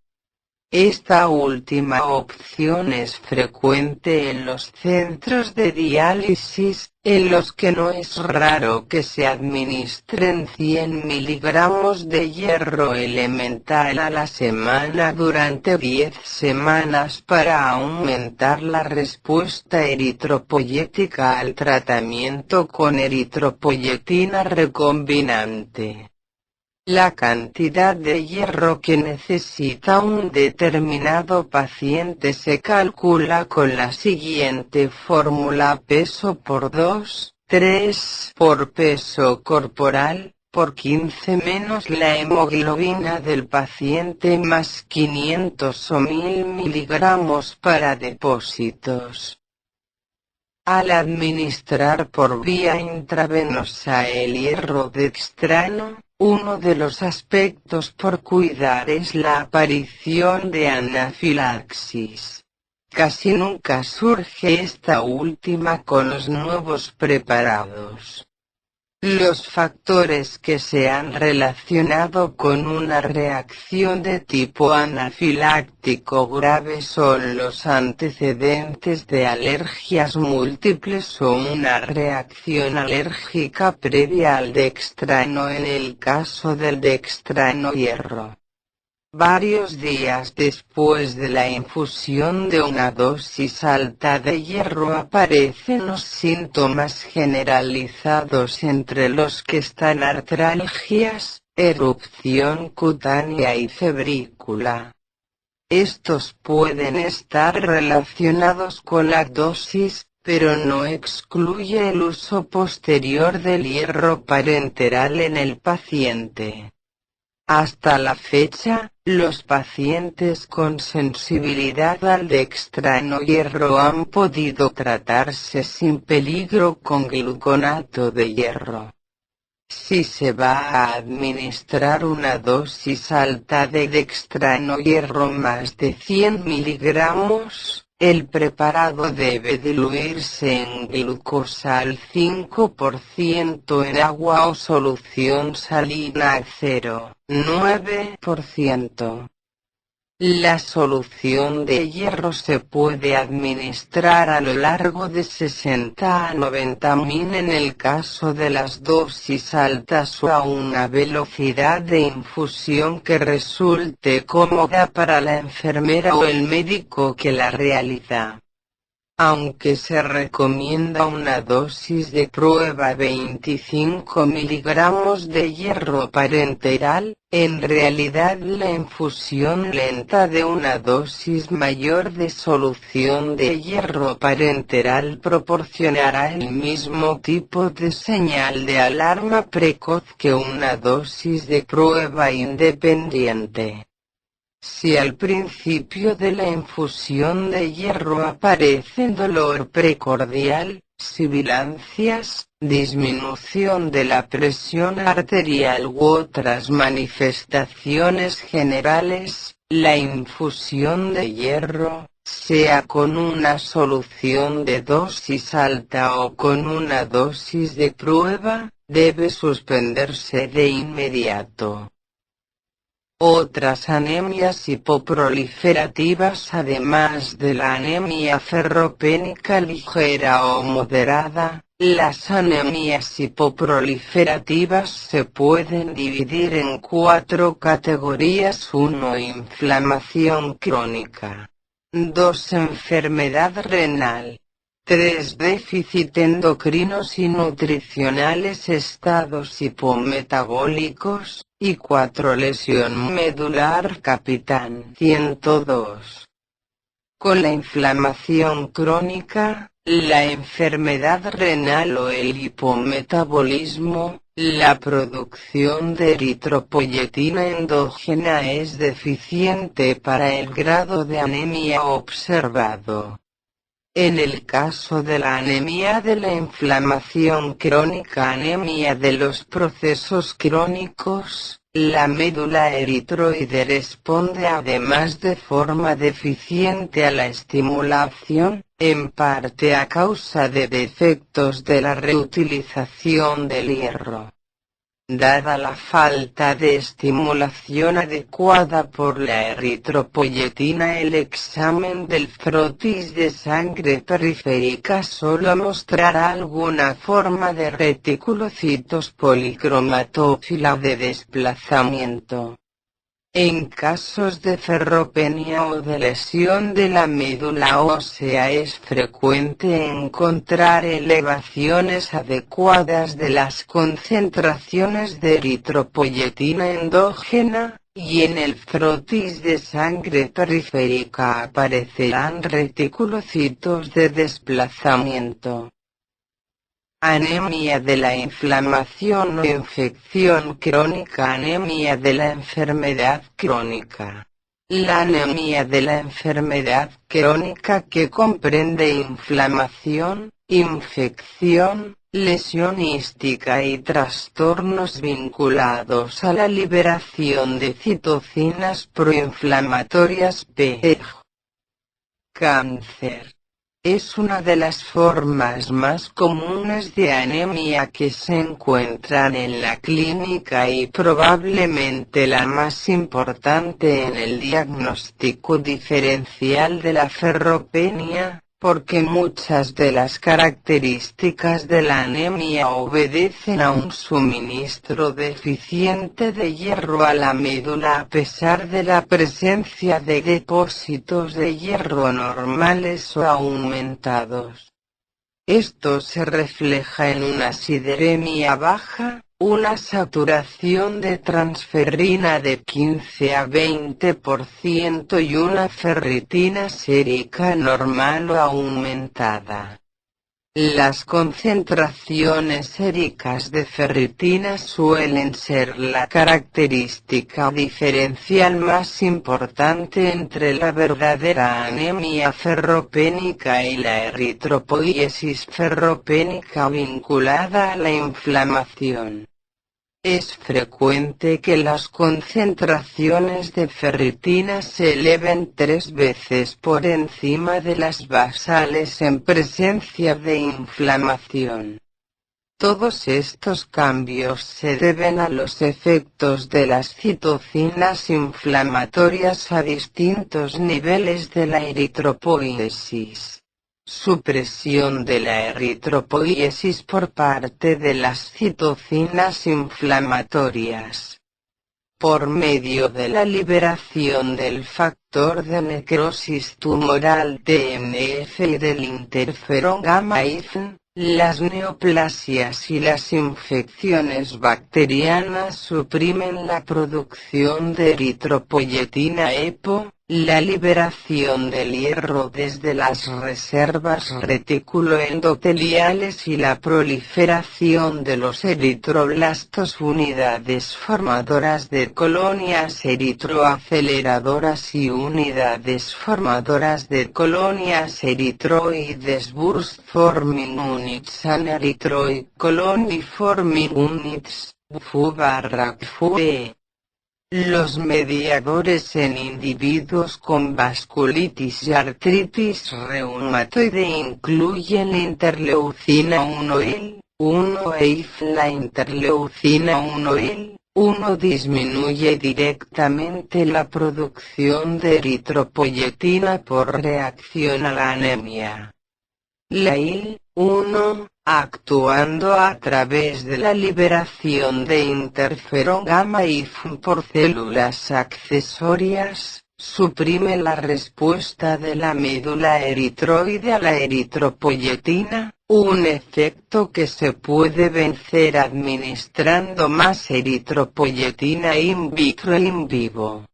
Esta última opción es frecuente en los centros de diálisis, en los que no es raro que se administren 100 miligramos de hierro elemental a la semana durante 10 semanas para aumentar la respuesta eritropoyética al tratamiento con eritropoyetina recombinante. La cantidad de hierro que necesita un determinado paciente se calcula con la siguiente fórmula: peso por 2, 3 por peso corporal, por 15 menos la hemoglobina del paciente más 500 o 1000 miligramos para depósitos. Al administrar por vía intravenosa el hierro dextrano, uno de los aspectos por cuidar es la aparición de anafilaxis. Casi nunca surge esta última con los nuevos preparados. Los factores que se han relacionado con una reacción de tipo anafiláctico grave son los antecedentes de alergias múltiples o una reacción alérgica previa al dextrano en el caso del dextrano hierro. Varios días después de la infusión de una dosis alta de hierro aparecen los síntomas generalizados entre los que están artralgias, erupción cutánea y febrícula. Estos pueden estar relacionados con la dosis, pero no excluye el uso posterior del hierro parenteral en el paciente. Hasta la fecha, los pacientes con sensibilidad al dextrano hierro han podido tratarse sin peligro con gluconato de hierro. Si se va a administrar una dosis alta de dextrano hierro más de 100 miligramos, el preparado debe diluirse en glucosa al 5% en agua o solución salina a 0,9%. La solución de hierro se puede administrar a lo largo de 60 a 90 min en el caso de las dosis altas o a una velocidad de infusión que resulte cómoda para la enfermera o el médico que la realiza. Aunque se recomienda una dosis de prueba 25 miligramos de hierro parenteral, en realidad la infusión lenta de una dosis mayor de solución de hierro parenteral proporcionará el mismo tipo de señal de alarma precoz que una dosis de prueba independiente. Si al principio de la infusión de hierro aparece dolor precordial, sibilancias, disminución de la presión arterial u otras manifestaciones generales, la infusión de hierro, sea con una solución de dosis alta o con una dosis de prueba, debe suspenderse de inmediato. Otras anemias hipoproliferativas además de la anemia ferropénica ligera o moderada, las anemias hipoproliferativas se pueden dividir en 4 categorías: 1. Inflamación crónica. 2. Enfermedad renal. 3. Déficit endocrinos y nutricionales, estados hipometabólicos, y 4. Lesión medular. Capitán 102. Con la inflamación crónica, la enfermedad renal o el hipometabolismo, la producción de eritropoyetina endógena es deficiente para el grado de anemia observado. En el caso de la anemia de la inflamación crónica, anemia de los procesos crónicos, la médula eritroide responde además de forma deficiente a la estimulación, en parte a causa de defectos de la reutilización del hierro. Dada la falta de estimulación adecuada por la eritropoyetina, el examen del frotis de sangre periférica solo mostrará alguna forma de reticulocitos policromatófila de desplazamiento. En casos de ferropenia o de lesión de la médula ósea es frecuente encontrar elevaciones adecuadas de las concentraciones de eritropoyetina endógena, y en el frotis de sangre periférica aparecerán reticulocitos de desplazamiento. Anemia de la inflamación o infección crónica. Anemia de la enfermedad crónica. La anemia de la enfermedad crónica que comprende inflamación, infección, lesión hística y trastornos vinculados a la liberación de citocinas proinflamatorias p. Cáncer. Es una de las formas más comunes de anemia que se encuentran en la clínica y probablemente la más importante en el diagnóstico diferencial de la ferropenia, porque muchas de las características de la anemia obedecen a un suministro deficiente de hierro a la médula a pesar de la presencia de depósitos de hierro normales o aumentados. Esto se refleja en una sideremia baja, una saturación de transferrina de 15 a 20% y una ferritina sérica normal o aumentada. Las concentraciones séricas de ferritina suelen ser la característica diferencial más importante entre la verdadera anemia ferropénica y la eritropoiesis ferropénica vinculada a la inflamación. Es frecuente que las concentraciones de ferritina se eleven 3 veces por encima de las basales en presencia de inflamación. Todos estos cambios se deben a los efectos de las citocinas inflamatorias a distintos niveles de la eritropoiesis. Supresión de la eritropoiesis por parte de las citocinas inflamatorias. Por medio de la liberación del factor de necrosis tumoral TNF y del interferón gamma-IFN, las neoplasias y las infecciones bacterianas suprimen la producción de eritropoyetina EPO, la liberación del hierro desde las reservas reticuloendoteliales y la proliferación de los eritroblastos, unidades formadoras de colonias eritroaceleradoras y unidades formadoras de colonias eritroides, burst forming units and erythroid colony forming units, FU/FUE. Los mediadores en individuos con vasculitis y artritis reumatoide incluyen interleucina 1-IL-1 e IF. La interleucina 1-IL-1 disminuye directamente la producción de eritropoyetina por reacción a la anemia. La IL-1, actuando a través de la liberación de interferón gamma-IFN por células accesorias, suprime la respuesta de la médula eritroide a la eritropoyetina, un efecto que se puede vencer administrando más eritropoyetina in vitro e in vivo.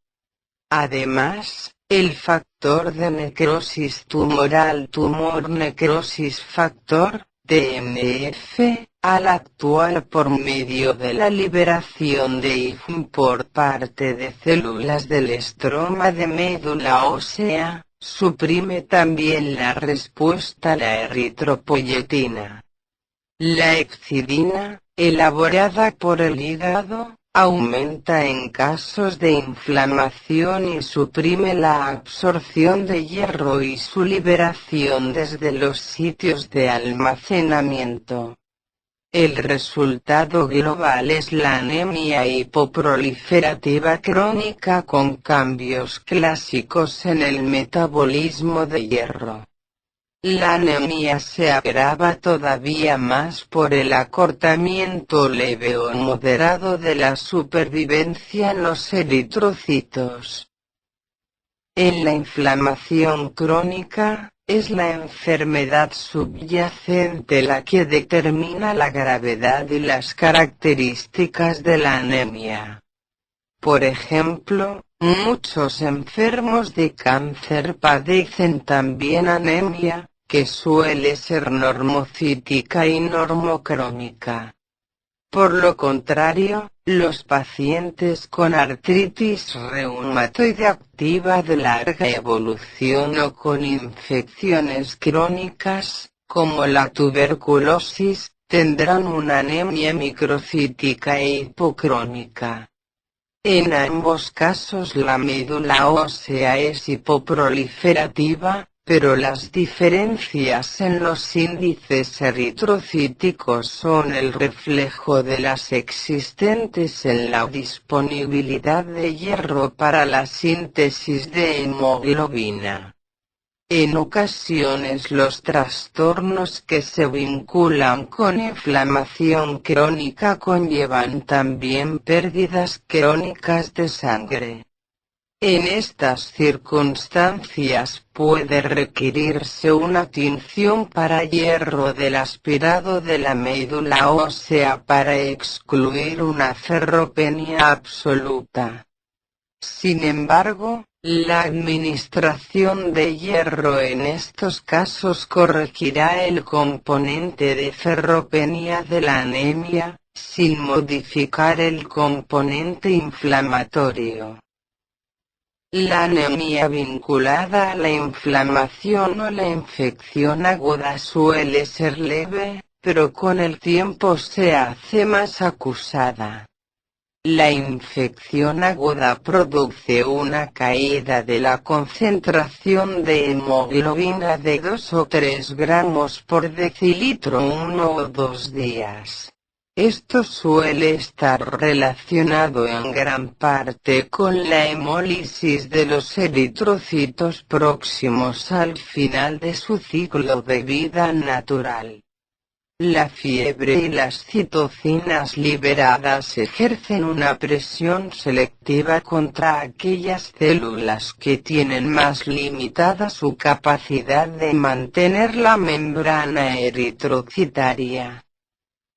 Además, el factor de necrosis tumoral tumor necrosis factor, TNF, al actuar por medio de la liberación de IFN por parte de células del estroma de médula ósea, suprime también la respuesta a la eritropoyetina. La hexidina, elaborada por el hígado, aumenta en casos de inflamación y suprime la absorción de hierro y su liberación desde los sitios de almacenamiento. El resultado global es la anemia hipoproliferativa crónica con cambios clásicos en el metabolismo de hierro. La anemia se agrava todavía más por el acortamiento leve o moderado de la supervivencia en los eritrocitos. En la inflamación crónica, es la enfermedad subyacente la que determina la gravedad y las características de la anemia. Por ejemplo, muchos enfermos de cáncer padecen también anemia, que suele ser normocítica y normocrómica. Por lo contrario, Los pacientes con artritis reumatoide activa de larga evolución o con infecciones crónicas, como la tuberculosis, tendrán una anemia microcítica e hipocrónica. En ambos casos la médula ósea es hipoproliferativa, pero las diferencias en los índices eritrocíticos son el reflejo de las existentes en la disponibilidad de hierro para la síntesis de hemoglobina. En ocasiones los trastornos que se vinculan con inflamación crónica conllevan también pérdidas crónicas de sangre. En estas circunstancias puede requerirse una tinción para hierro del aspirado de la médula ósea para excluir una ferropenia absoluta. Sin embargo, la administración de hierro en estos casos corregirá el componente de ferropenia de la anemia, sin modificar el componente inflamatorio. La anemia vinculada a la inflamación o la infección aguda suele ser leve, pero con el tiempo se hace más acusada. La infección aguda produce una caída de la concentración de hemoglobina de 2 o 3 gramos por decilitro 1 o 2 días. Esto suele estar relacionado en gran parte con la hemólisis de los eritrocitos próximos al final de su ciclo de vida natural. La fiebre y las citocinas liberadas ejercen una presión selectiva contra aquellas células que tienen más limitada su capacidad de mantener la membrana eritrocitaria.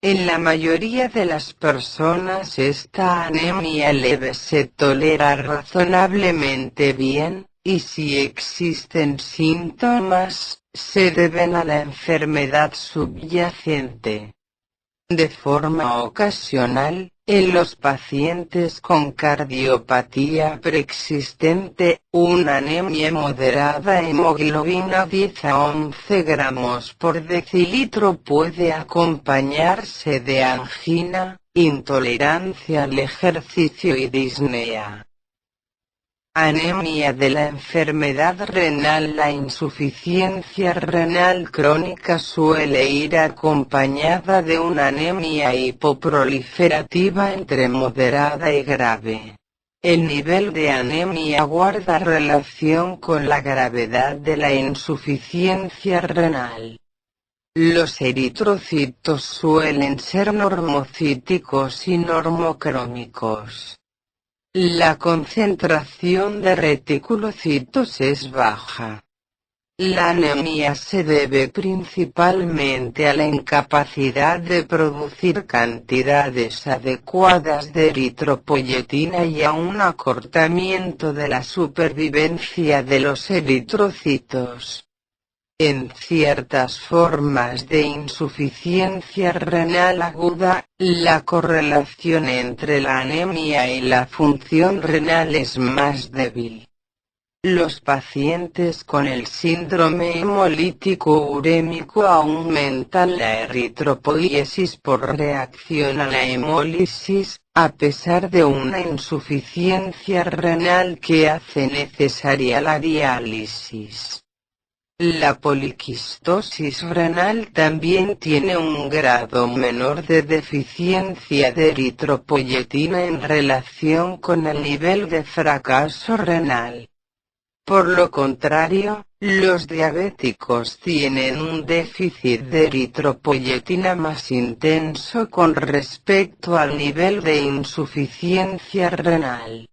En la mayoría de las personas esta anemia leve se tolera razonablemente bien, y si existen síntomas, se deben a la enfermedad subyacente. De forma ocasional, en los pacientes con cardiopatía preexistente, una anemia moderada hemoglobina 10 a 11 gramos por decilitro puede acompañarse de angina, intolerancia al ejercicio y disnea. Anemia de la enfermedad renal. La insuficiencia renal crónica suele ir acompañada de una anemia hipoproliferativa entre moderada y grave. El nivel de anemia guarda relación con la gravedad de la insuficiencia renal. Los eritrocitos suelen ser normocíticos y normocrómicos. La concentración de reticulocitos es baja. La anemia se debe principalmente a la incapacidad de producir cantidades adecuadas de eritropoyetina y a un acortamiento de la supervivencia de los eritrocitos. En ciertas formas de insuficiencia renal aguda, la correlación entre la anemia y la función renal es más débil. Los pacientes con el síndrome hemolítico urémico aumentan la eritropoiesis por reacción a la hemólisis, a pesar de una insuficiencia renal que hace necesaria la diálisis. La poliquistosis renal también tiene un grado menor de deficiencia de eritropoyetina en relación con el nivel de fracaso renal. Por lo contrario, los diabéticos tienen un déficit de eritropoyetina más intenso con respecto al nivel de insuficiencia renal.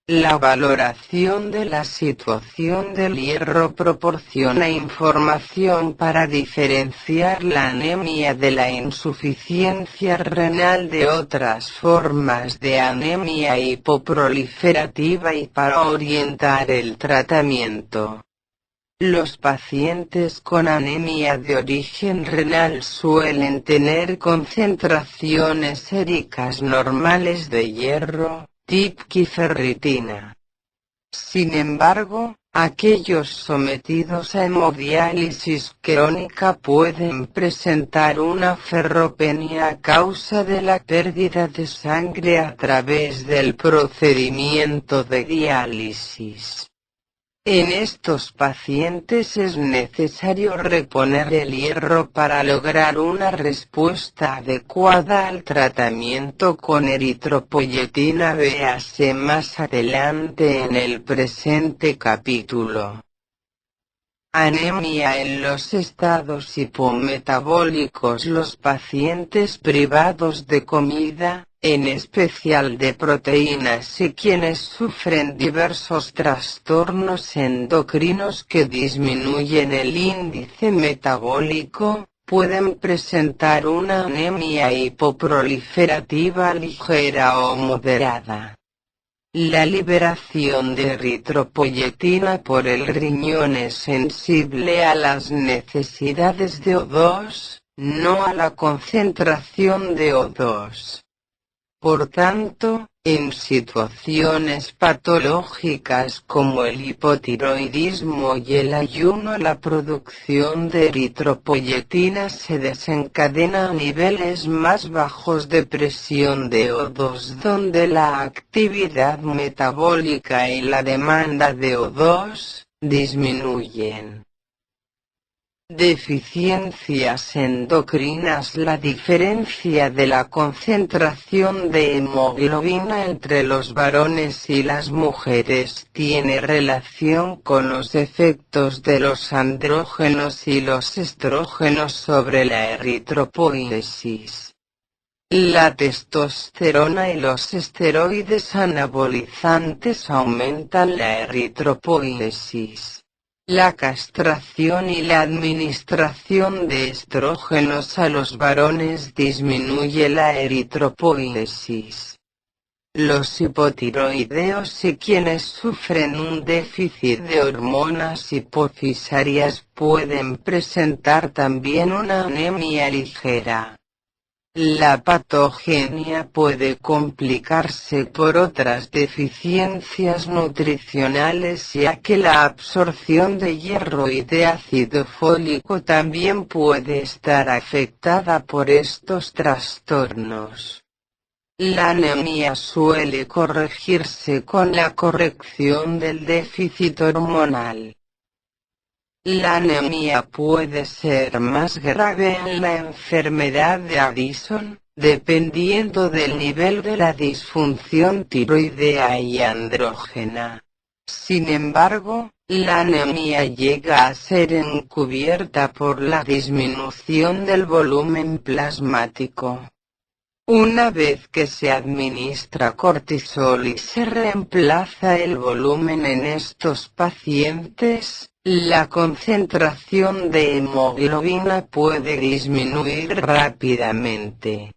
La valoración de la situación del hierro proporciona información para diferenciar la anemia de la insuficiencia renal de otras formas de anemia hipoproliferativa y para orientar el tratamiento. Los pacientes con anemia de origen renal suelen tener concentraciones séricas normales de hierro, TIPC y ferritina. Sin embargo, aquellos sometidos a hemodiálisis crónica pueden presentar una ferropenia a causa de la pérdida de sangre a través del procedimiento de diálisis. En estos pacientes es necesario reponer el hierro para lograr una respuesta adecuada al tratamiento con eritropoyetina. Véase más adelante en el presente capítulo. Anemia en los estados hipometabólicos. Los pacientes privados de comida, en especial de proteínas, y quienes sufren diversos trastornos endocrinos que disminuyen el índice metabólico, pueden presentar una anemia hipoproliferativa ligera o moderada. La liberación de eritropoyetina por el riñón es sensible a las necesidades de O2, no a la concentración de O2. Por tanto, en situaciones patológicas como el hipotiroidismo y el ayuno, la producción de eritropoyetina se desencadena a niveles más bajos de presión de O2, donde la actividad metabólica y la demanda de O2 disminuyen. Deficiencias endocrinas. La diferencia de la concentración de hemoglobina entre los varones y las mujeres tiene relación con los efectos de los andrógenos y los estrógenos sobre la eritropoiesis. La testosterona y los esteroides anabolizantes aumentan la eritropoiesis. La castración y la administración de estrógenos a los varones disminuye la eritropoiesis. Los hipotiroideos y quienes sufren un déficit de hormonas hipofisarias pueden presentar también una anemia ligera. La patogenia puede complicarse por otras deficiencias nutricionales, ya que la absorción de hierro y de ácido fólico también puede estar afectada por estos trastornos. La anemia suele corregirse con la corrección del déficit hormonal. La anemia puede ser más grave en la enfermedad de Addison, dependiendo del nivel de la disfunción tiroidea y andrógena. Sin embargo, la anemia llega a ser encubierta por la disminución del volumen plasmático. Una vez que se administra cortisol y se reemplaza el volumen en estos pacientes, la concentración de hemoglobina puede disminuir rápidamente.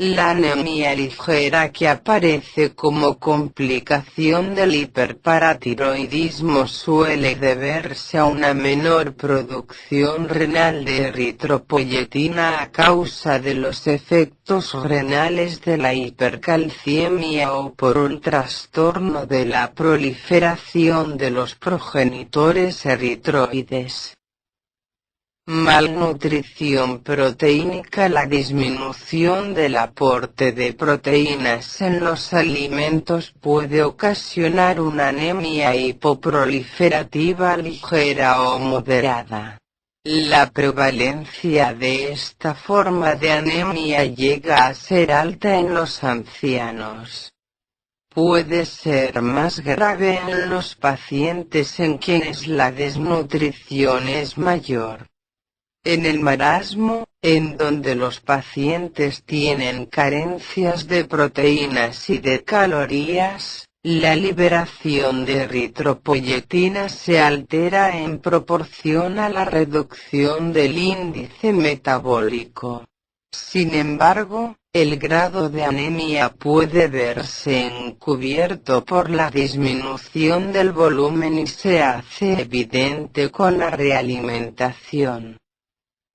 La anemia ligera, que aparece como complicación del hiperparatiroidismo, suele deberse a una menor producción renal de eritropoyetina a causa de los efectos renales de la hipercalciemia o por un trastorno de la proliferación de los progenitores eritroides. Malnutrición proteínica. La disminución del aporte de proteínas en los alimentos puede ocasionar una anemia hipoproliferativa ligera o moderada. La prevalencia de esta forma de anemia llega a ser alta en los ancianos. Puede ser más grave en los pacientes en quienes la desnutrición es mayor. En el marasmo, en donde los pacientes tienen carencias de proteínas y de calorías, la liberación de eritropoyetina se altera en proporción a la reducción del índice metabólico. Sin embargo, el grado de anemia puede verse encubierto por la disminución del volumen y se hace evidente con la realimentación.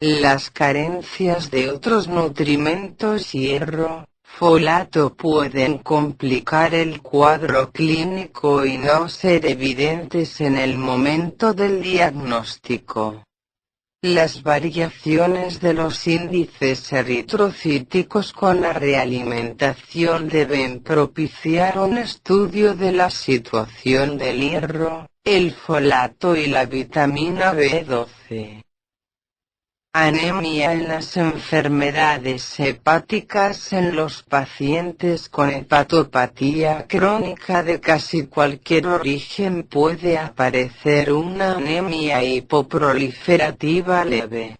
Las carencias de otros nutrimentos hierro, folato pueden complicar el cuadro clínico y no ser evidentes en el momento del diagnóstico. Las variaciones de los índices eritrocíticos con la realimentación deben propiciar un estudio de la situación del hierro, el folato y la vitamina B12. Anemia en las enfermedades hepáticas. En los pacientes con hepatopatía crónica de casi cualquier origen puede aparecer una anemia hipoproliferativa leve.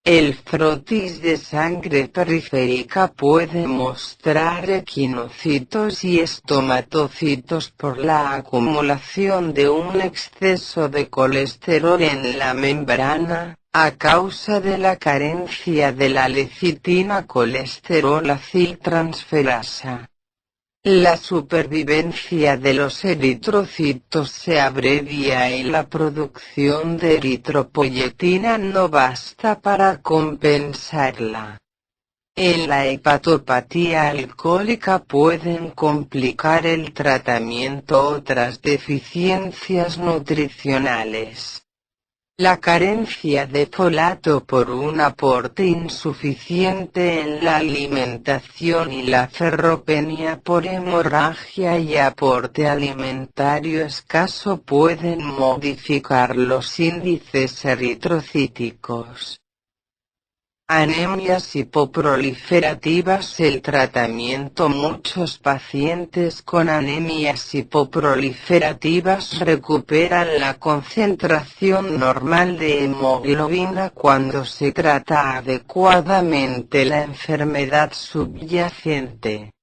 El frotis de sangre periférica puede mostrar equinocitos y estomatocitos por la acumulación de un exceso de colesterol en la membrana, a causa de la carencia de la lecitina colesterol aciltransferasa. La supervivencia de los eritrocitos se abrevia y la producción de eritropoyetina no basta para compensarla. En la hepatopatía alcohólica pueden complicar el tratamiento otras deficiencias nutricionales. La carencia de folato por un aporte insuficiente en la alimentación y la ferropenia por hemorragia y aporte alimentario escaso pueden modificar los índices eritrocíticos. Anemias hipoproliferativas. El tratamiento. Muchos pacientes con anemias hipoproliferativas recuperan la concentración normal de hemoglobina cuando se trata adecuadamente la enfermedad subyacente.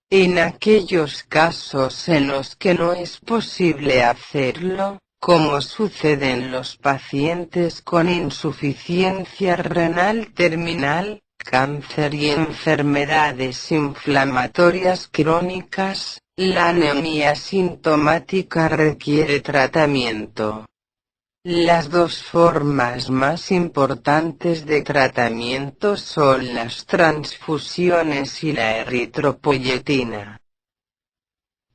En aquellos casos en los que no es posible hacerlo, como sucede en los pacientes con insuficiencia renal terminal, cáncer y enfermedades inflamatorias crónicas, la anemia sintomática requiere tratamiento. Las dos formas más importantes de tratamiento son las transfusiones y la eritropoyetina.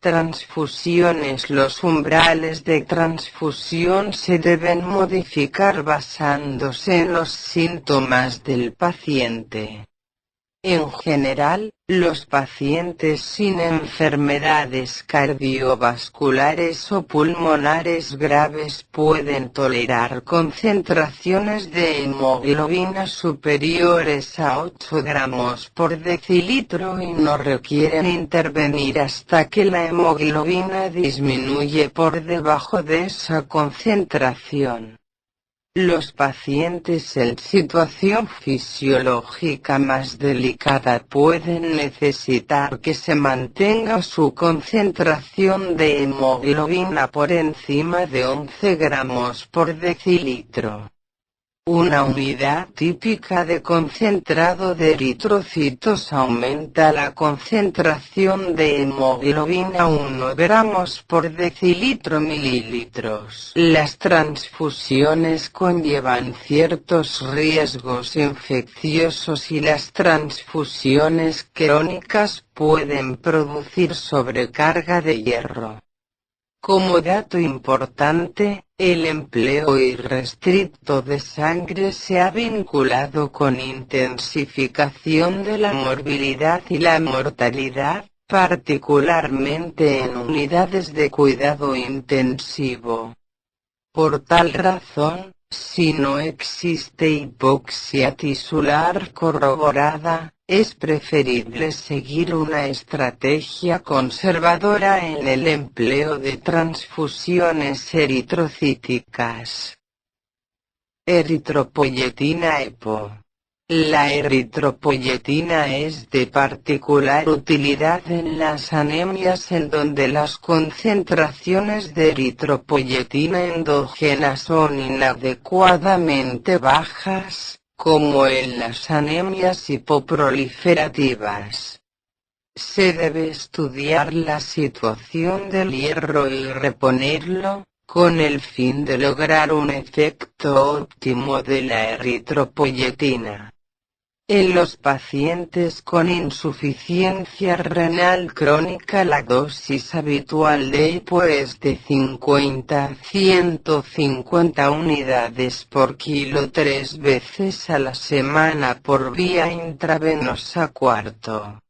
Transfusiones. Los umbrales de transfusión se deben modificar basándose en los síntomas del paciente. En general, los pacientes sin enfermedades cardiovasculares o pulmonares graves pueden tolerar concentraciones de hemoglobina superiores a 8 gramos por decilitro y no requieren intervenir hasta que la hemoglobina disminuye por debajo de esa concentración. Los pacientes en situación fisiológica más delicada pueden necesitar que se mantenga su concentración de hemoglobina por encima de 11 gramos por decilitro. Una unidad típica de concentrado de eritrocitos aumenta la concentración de hemoglobina 1 gramos por decilitro mililitros. Las transfusiones conllevan ciertos riesgos infecciosos y las transfusiones crónicas pueden producir sobrecarga de hierro. Como dato importante, el empleo irrestricto de sangre se ha vinculado con intensificación de la morbilidad y la mortalidad, particularmente en unidades de cuidado intensivo. Por tal razón, si no existe hipoxia tisular corroborada, es preferible seguir una estrategia conservadora en el empleo de transfusiones eritrocíticas. Eritropoyetina EPO. La eritropoyetina es de particular utilidad en las anemias en donde las concentraciones de eritropoyetina endógena son inadecuadamente bajas, como en las anemias hipoproliferativas. Se debe estudiar la situación del hierro y reponerlo, con el fin de lograr un efecto óptimo de la eritropoyetina. En los pacientes con insuficiencia renal crónica la dosis habitual de EPO es de 50 a 150 unidades por kilo 3 veces a la semana por vía intravenosa. Cuarto.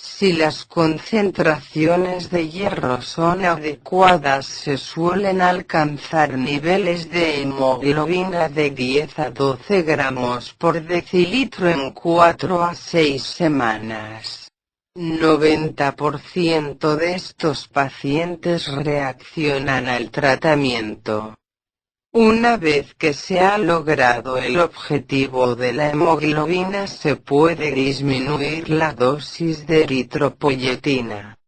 Si las concentraciones de hierro son adecuadas se suelen alcanzar niveles de hemoglobina de 10 a 12 gramos por decilitro en 4 a 6 semanas. 90% de estos pacientes reaccionan al tratamiento. Una vez que se ha logrado el objetivo de la hemoglobina se puede disminuir la dosis de eritropoyetina.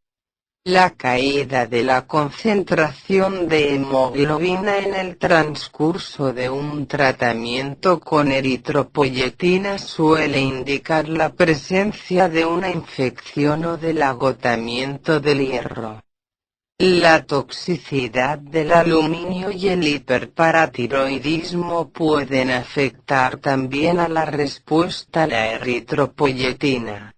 La caída de la concentración de hemoglobina en el transcurso de un tratamiento con eritropoyetina suele indicar la presencia de una infección o del agotamiento del hierro. La toxicidad del aluminio y el hiperparatiroidismo pueden afectar también a la respuesta a la eritropoyetina.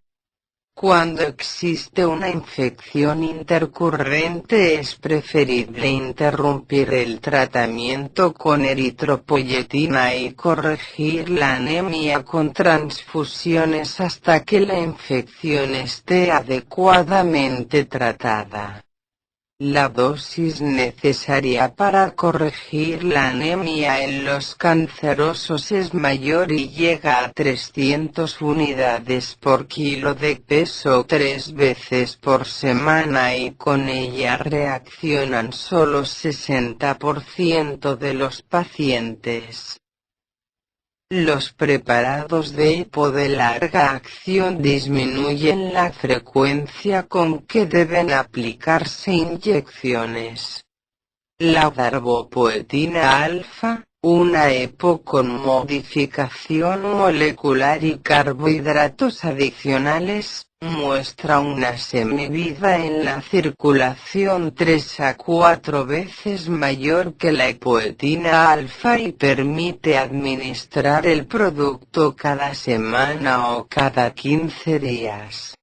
Cuando existe una infección intercurrente es preferible interrumpir el tratamiento con eritropoyetina y corregir la anemia con transfusiones hasta que la infección esté adecuadamente tratada. La dosis necesaria para corregir la anemia en los cancerosos es mayor y llega a 300 unidades por kilo de peso 3 veces por semana y con ella reaccionan solo 60% de los pacientes. Los preparados de EPO de larga acción disminuyen la frecuencia con que deben aplicarse inyecciones. La darbepoetina alfa, una EPO con modificación molecular y carbohidratos adicionales, muestra una semivida en la circulación 3 a 4 veces mayor que la epoetina alfa y permite administrar el producto cada semana o cada 15 días.